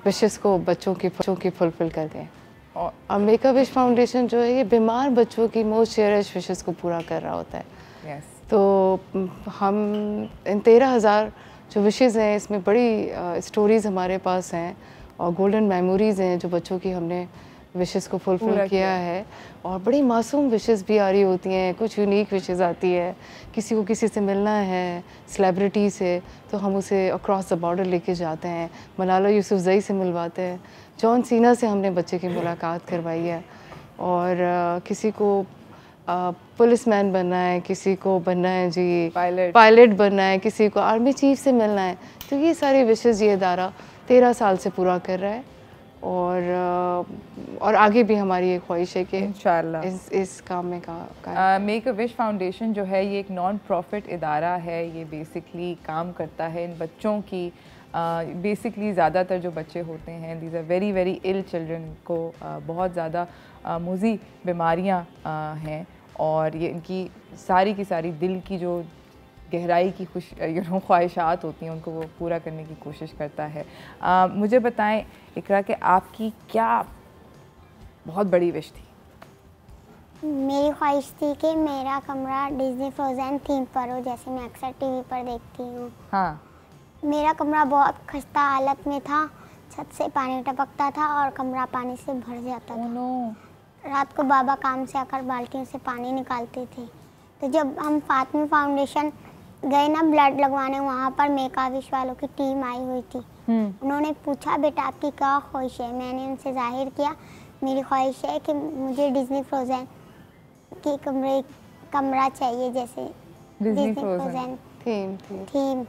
विशेस को बच्चों की फुलफ़िल कर गए। और मेक अ विश फाउंडेशन जो है ये बीमार बच्चों की मोस्ट चेरिश विशेस को पूरा कर रहा होता है। तो हम इन 13,000 जो विशेज़ हैं, इसमें बड़ी स्टोरीज़ हमारे पास हैं और गोल्डन मेमोरीज़ हैं जो बच्चों की हमने विशेज़ को फुलफ़िल किया है। और बड़ी मासूम विशेज़ भी आ रही होती हैं, कुछ यूनिक विशेज़ आती है। किसी को किसी से मिलना है, सेलिब्रिटी से, तो हम उसे अक्रॉस द बॉर्डर लेके जाते हैं। मलाला यूसुफ़ज़ई से मिलवाते हैं, जॉन सीना से हमने बच्चे की मुलाकात करवाई है। और किसी को पुलिसमैन बनना है, किसी को बनना है जी पायलट बनना है, किसी को आर्मी चीफ से मिलना है। तो ये सारी विशेज़ ये इदारा 13 साल से पूरा कर रहा है, और आगे भी हमारी ये ख्वाहिश है कि इंशाल्लाह इस काम में मेक अ विश फाउंडेशन जो है ये एक नॉन प्रॉफिट इदारा है। ये बेसिकली काम करता है इन बच्चों की, बेसिकली ज़्यादातर जो बच्चे होते हैं these are very very ill children को बहुत ज़्यादा मुज़ी बीमारियां हैं, और ये इनकी सारी की सारी दिल की जो गहराई की ख्वाहिशात होती हैं उनको वो पूरा करने की कोशिश करता है। मुझे बताएं इकरा कि आपकी क्या बहुत बड़ी विश थी? मेरी ख्वाहिश थी कि मेरा कमरा डिज्नी फ्रोज़न थीम पर हो, जैसे मैं अक्सर टीवी पर देखती हूँ। हाँ। मेरा कमरा बहुत खस्ता हालत में था, छत से पानी टपकता था और कमरा पानी से भर जाता था। रात को बाबा काम से आकर बाल्टियों से पानी निकालते थे। तो जब हम फातिमा फाउंडेशन गए ना ब्लड लगवाने, वहाँ पर मेक अ विश वालों की टीम आई हुई थी। उन्होंने पूछा बेटा आपकी क्या ख्वाहिश है? मैंने उनसे जाहिर किया मेरी ख्वाहिश है कि मुझे डिज्नी फ्रोज़न की कमरा चाहिए, जैसे डिज्नी फ्रोज़न थीम।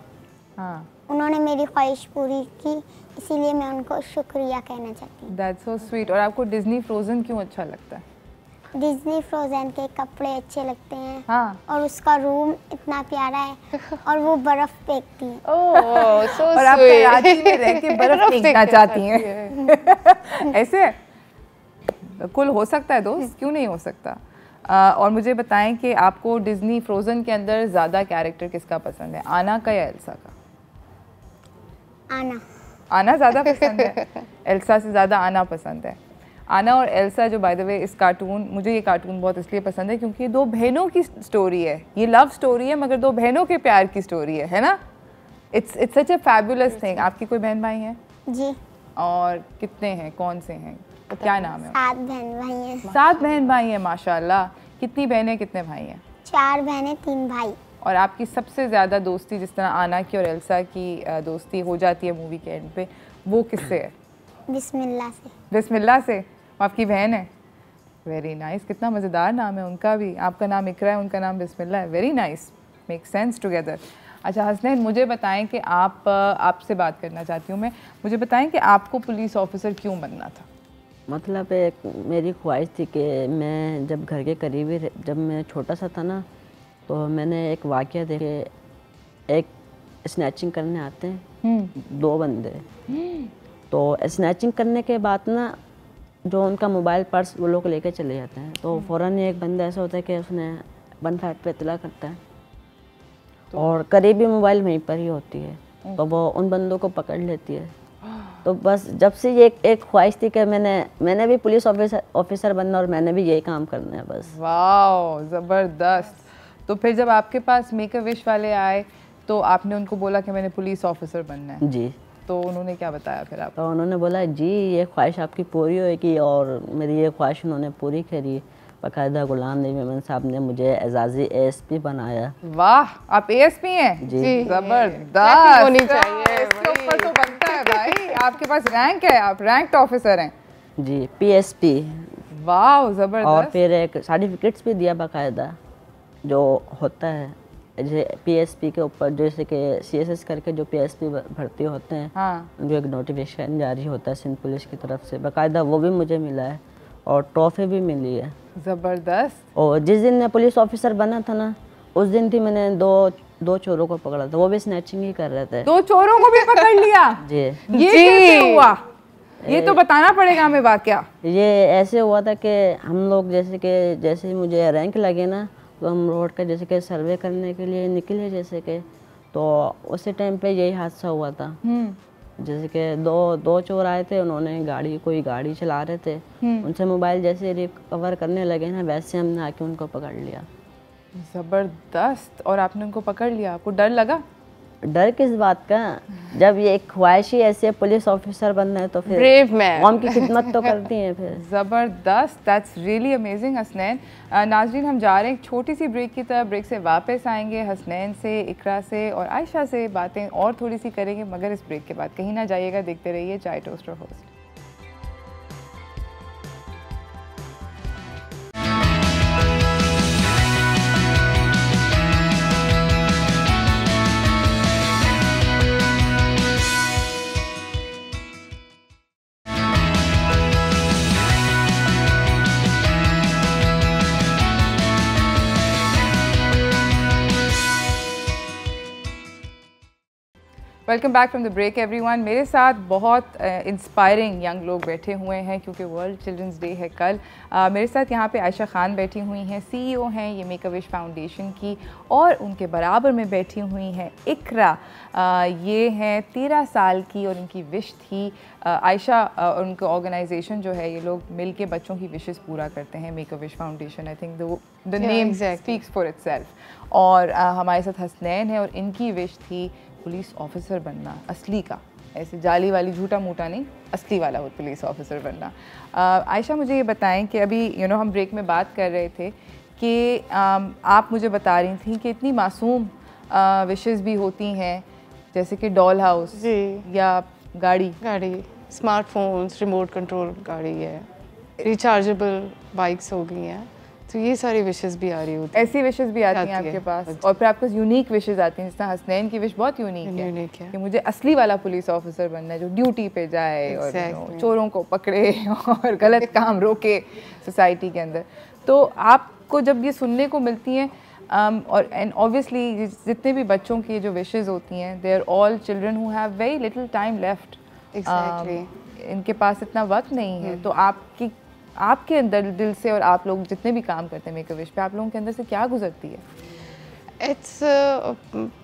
हाँ। उन्होंने मेरी ख्वाहिश पूरी की, इसीलिए मैं उनको शुक्रिया कहना चाहती हूँ। That's so sweet। और आपको डिज्नी फ्रोज़न क्यों अच्छा लगता है? डिज्नी फ्रोज़न के कपड़े अच्छे लगते हैं। हाँ। और उसका रूम इतना प्यारा है और वो बर्फ़ फेंकती है। और आप कराची में रह के बर्फ़ फेंकना चाहती हैं? ऐसे कुल हो सकता है दोस्त, क्यों नहीं हो सकता? और मुझे बताएं कि आपको डिज्नी फ्रोज़न के अंदर ज़्यादा कैरेक्टर किसका पसंद है, आना का या एल्सा का? आना। आना ज़्यादा पसंद है, एल्सा से ज़्यादा आना पसंद है। आना और एल्सा जो बाय द वे इस कार्टून, मुझे ये कार्टून बहुत इसलिए पसंद है क्योंकि ये दो बहनों की स्टोरी है, ये लव स्टोरी है मगर दो बहनों के प्यार की स्टोरी है ना? It's such a fabulous thing. आपकी कोई बहन भाई हैं? जी। और कितने हैं, कौन से हैं, क्या नाम है? 7 बहन भाई हैं। 7 बहन भाई हैं, माशाल्लाह। कितनी बहनें कितने भाई हैं? 4 बहनें 3 भाई। और आपकी सबसे ज़्यादा दोस्ती, जिस तरह आना की और एल्सा की दोस्ती हो जाती है मूवी के एंड पे, वो किससे है? बिस्मिल्लाह से। बिस्मिल्लाह से। आपकी बहन है? Very nice. कितना मज़ेदार नाम है उनका भी। आपका नाम इकरा है, उनका नाम बिस्मिल्लाह है। Very nice, make sense together. अच्छा हसनैन, मुझे बताएं कि आपसे बात करना चाहती हूँ मैं, मुझे बताएं कि आपको पुलिस ऑफिसर क्यों बनना था? मतलब एक मेरी ख्वाहिश थी कि मैं जब घर के करीब ही, जब मैं छोटा सा था ना, तो मैंने एक वाक़या देखे, एक स्नैचिंग करने आते हैं 2 बंदे, तो स्नैचिंग करने के बाद ना जो उनका मोबाइल पर्स वो लोग लेके चले जाते हैं, तो फ़ौरन एक बंदा ऐसा होता है कि उसने 155 पे इतला करता है, और करीबी मोबाइल वहीं पर ही होती है, तो वो उन बंदों को पकड़ लेती है। तो बस जब से ये एक ख्वाहिश थी कि मैंने भी पुलिस ऑफिसर बनना और मैंने भी यही काम करना है बस। वाह, ज़बरदस्त। तो फिर जब आपके पास मेक अ विश वाले आए तो आपने उनको बोला कि मैंने पुलिस ऑफिसर बनना है? जी। तो उन्होंने क्या बताया फिर आपको? तो उन्होंने बोला जी ये ख्वाहिश आपकी पूरी होगी, और मेरी ये ख्वाहिश उन्होंने पूरी करी। बाकायदा गुलाम नबी मेमन साहब ने मुझे एजाज़ी ASP बनाया। वाह, आप ASP हैं? जी। ज़बरदस्त होनी चाहिए, इसके ऊपर तो बनता है भाई। आपके पास रैंक है, आप रैंक्ड ऑफिसर हैं? जी, PSP। वाह, ज़बरदस्त। और फिर एक सर्टिफिकेट्स भी दिया बाकायदा, जो होता है जैसे PSP के ऊपर, जैसे कि CSS करके जो PSP भर्ती होते हैं, हाँ। जो एक नोटिफिकेशन जारी होता है सिंध पुलिस की तरफ से, बाकायदा वो भी मुझे मिला है और ट्रॉफी भी मिली है। ज़बरदस्त। और जिस दिन मैं पुलिस ऑफिसर बना था ना, उस दिन थी मैंने दो चोरों को पकड़ा था, वो भी स्नैचिंग ही कर रहे थे। 2 चोरों को भी पकड़ लिया? जी। ये कैसे हुआ? ये तो बताना पड़ेगा हमें वाकया। ये ऐसे हुआ था कि हम लोग जैसे मुझे रैंक लगे ना, तो हम रोड का जैसे कि सर्वे करने के लिए निकले, जैसे कि तो उसी टाइम पे यही हादसा हुआ था। जैसे कि दो चोर आए थे, उन्होंने कोई गाड़ी चला रहे थे, उनसे मोबाइल जैसे रिकवर करने लगे ना, वैसे हमने आके उनको पकड़ लिया। ज़बरदस्त। और आपने उनको पकड़ लिया, आपको डर लगा? डर किस बात का, जब ये एक ख्वाहिश ही ऐसी है पुलिस ऑफिसर बनना है, तो फिर ब्रेव मैन, कौम की खिदमत तो करती हैं फिर। ज़बरदस्त, दैट्स रियली अमेजिंग हसनैन। नाज़रीन, हम जा रहे हैं एक छोटी सी ब्रेक की तरफ। ब्रेक से वापस आएंगे, हसनैन से, इकरा से और आयशा से बातें और थोड़ी सी करेंगे, मगर इस ब्रेक के बाद कहीं ना जाइएगा, देखते रहिए चाय toast host. Welcome back from the break everyone. मेरे साथ बहुत इंस्पायरिंग यंग लोग बैठे हुए हैं क्योंकि वर्ल्ड चिल्ड्रंस डे है कल। मेरे साथ यहाँ पे आयशा खान बैठी हुई हैं, CEO हैं ये मेक अ विश फाउंडेशन की, और उनके बराबर में बैठी हुई हैं इकरा। ये हैं 13 साल की और इनकी विश थी, आयशा और उनका ऑर्गेनाइजेशन जो है, ये लोग मिल के बच्चों की विशेस पूरा करते हैं, make a wish foundation. I think the name speaks for itself. और हमारे साथ हसनैन है और इनकी विश थी पुलिस ऑफिसर बनना, असली का, ऐसे जाली वाली झूठा मूठा नहीं, असली वाला वो पुलिस ऑफिसर बनना। आयशा, मुझे ये बताएं कि अभी हम ब्रेक में बात कर रहे थे कि आप मुझे बता रही थी कि इतनी मासूम विशेस भी होती हैं, जैसे कि डॉल हाउस या गाड़ी, स्मार्टफोन्स, रिमोट कंट्रोल गाड़ी है, रिचार्जेबल बाइक्स हो गई हैं, तो ये सारी विशेस भी आ रही होती हैं। ऐसी विशेस भी आती हैं आपके पास? और फिर आपके पास यूनिक विशेस आती हैं, जिस तरह हसनैन की विश बहुत यूनिक है कि मुझे असली वाला पुलिस ऑफिसर बनना है, जो ड्यूटी पे जाए और चोरों को पकड़े और गलत काम रोके सोसाइटी के अंदर। तो आपको जब ये सुनने को मिलती हैं, और एंड ऑब्वियसली जितने भी बच्चों की जो विशेस होती हैं, they are all children who have very little time left, इनके पास इतना वक्त नहीं है। तो आपके अंदर दिल से, और आप लोग जितने भी काम करते हैं मेक अ विश पे, आप लोगों के अंदर से क्या गुजरती है? It's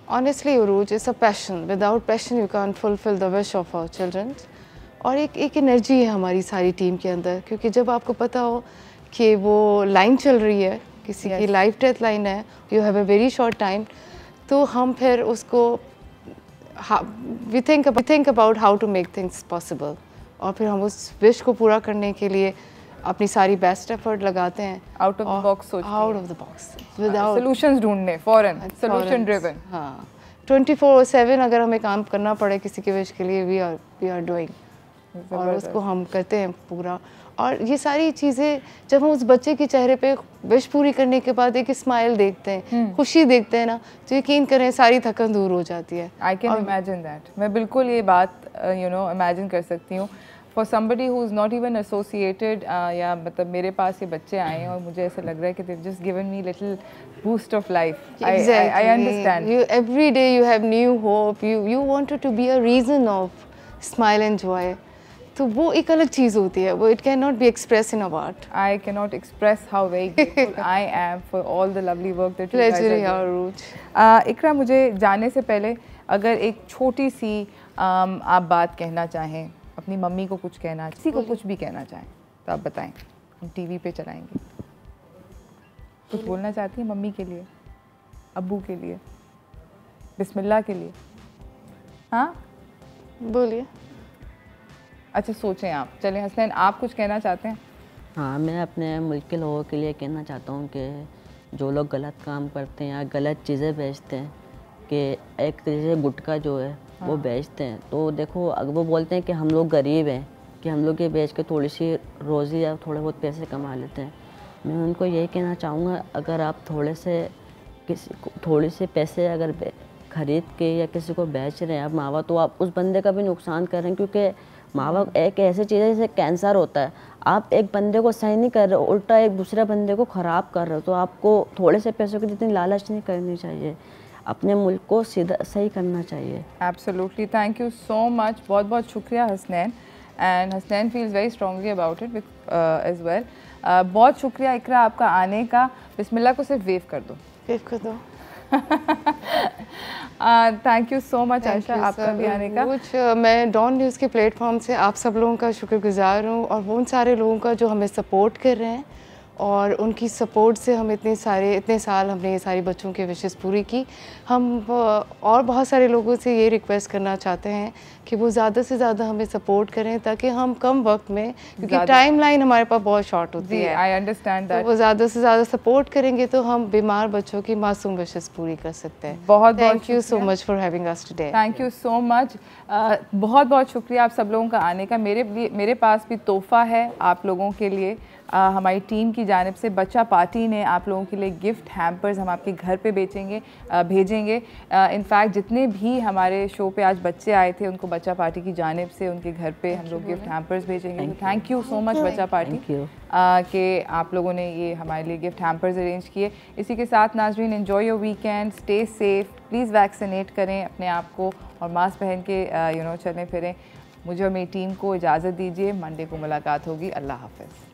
honestly, Uruj, it's a passion. Without passion, you can't fulfill the wish of our children. और एक एनर्जी है हमारी सारी टीम के अंदर, क्योंकि जब आपको पता हो कि वो लाइन चल रही है, किसी की लाइफ डेथ लाइन है, you have a very short time, तो हम फिर उसको we think about how to make things possible, और फिर हम उस विश को पूरा करने के लिए अपनी सारी बेस्ट एफर्ट लगाते हैं। आउट ऑफ द बॉक्स सोचते हैं, out of the box, without solutions ढूंढने, फॉरन सॉल्यूशन ड्रिवन। हाँ, 24/7 अगर हमें काम करना पड़े किसी के विश के लिए, वी आर डूइंग, और उसको हम करते हैं पूरा। और ये सारी चीज़ें जब हम उस बच्चे के चेहरे पे विश पूरी करने के बाद एक स्माइल देखते हैं, खुशी देखते हैं ना, तो यकीन करें सारी थकन दूर हो जाती है। आई कैन इमेजिन दैट, मैं बिल्कुल ये बात इमेजिन कर सकती हूँ। For somebody who is not even associated, या मतलब मेरे पास ये बच्चे आए हैं और मुझे ऐसा लग रहा है कि they've just given me little boost of life. I understand. Every day you have new hope. You wanted to be a reason of smile and joy. तो वो एक अलग चीज़ होती है, वो it cannot be expressed in a word. I cannot express how very grateful I am for all the lovely work that you guys are doing. इकरा, मुझे जाने से पहले अगर एक छोटी सी आप बात कहना चाहें, अपनी मम्मी को कुछ कहना, किसी को कुछ भी कहना चाहें, तो आप बताएं, हम टीवी पे चलाएंगे। कुछ बोलना चाहती हैं मम्मी के लिए, अब्बू के लिए, बिस्मिल्लाह के लिए? हाँ बोलिए। अच्छा सोचें आप, चलें हसनैन, आप कुछ कहना चाहते हैं? हाँ, मैं अपने मुल्क के लोगों के लिए कहना चाहता हूँ कि जो लोग गलत काम करते हैं या गलत चीज़ें बेचते हैं, कि एक तरीके से गुटखा जो है वो बेचते हैं, तो देखो अगर वो बोलते हैं कि हम लोग गरीब हैं, कि हम लोग ये बेच के थोड़ी सी रोज़ी या थोड़े बहुत पैसे कमा लेते हैं, मैं उनको यही कहना चाहूँगा, अगर आप थोड़े से पैसे अगर ख़रीद के या किसी को बेच रहे हैं आप मावा, तो आप उस बंदे का भी नुकसान कर रहे हैं, क्योंकि मावा एक ऐसी चीज़ है जैसे कैंसर होता है, आप एक बंदे को सही नहीं कर रहे हो, उल्टा एक दूसरे बंदे को ख़राब कर रहे हो, तो आपको थोड़े से पैसों की जितनी लालच नहीं करनी चाहिए, अपने मुल्क को सीधा सही करना चाहिए। Absolutely, thank you so much, बहुत बहुत शुक्रिया Hasnain, and Hasnain feels very strongly about it as well. बहुत शुक्रिया इकरा आपका आने का। बिस्मिल्लाह को सिर्फ वेव कर दो, वेव कर दो। Thank you so much Ayesha, आपका भी आने का। कुछ मैं डॉन न्यूज़ के प्लेटफॉर्म से आप सब लोगों का शुक्रगुजार हूँ, और वो उन सारे लोगों का जो हमें सपोर्ट कर रहे हैं, और उनकी सपोर्ट से हम इतने साल हमने ये सारी बच्चों के विशेस पूरी की। हम और बहुत सारे लोगों से ये रिक्वेस्ट करना चाहते हैं कि वो ज़्यादा से ज़्यादा हमें सपोर्ट करें, ताकि हम कम वक्त में, क्योंकि टाइमलाइन हमारे पास बहुत शॉर्ट होती है, आई अंडरस्टैंड दैट, तो वो ज़्यादा से ज़्यादा सपोर्ट करेंगे तो हम बीमार बच्चों की मासूम विशेस पूरी कर सकते हैं। बहुत thank you so much for having us today. Thank you so much, बहुत बहुत शुक्रिया आप सब लोगों का आने का। मेरे पास भी तोहफ़ा है आप लोगों के लिए, हमारी टीम की जानिब से बच्चा पार्टी ने आप लोगों के लिए गिफ्ट हैम्पर्स हम आपके घर पे भेजेंगे। इनफैक्ट जितने भी हमारे शो पे आज बच्चे आए थे, उनको बच्चा पार्टी की जानिब से उनके घर पे हम लोग गिफ्ट हैम्पर्स भेजेंगे। तो थैंक यू सो मच बच्चा पार्टी कि आप लोगों ने ये हमारे लिए गिफ्ट हैम्पर्स अरेंज किए। इसी के साथ नाजरीन, enjoy your weekend, stay safe, please vaccinate करें अपने आप को और मास्क पहन के चलें फिरें। मुझे और मेरी टीम को इजाज़त दीजिए, मंडे को मुलाकात होगी। अल्लाह हाफ़िज़।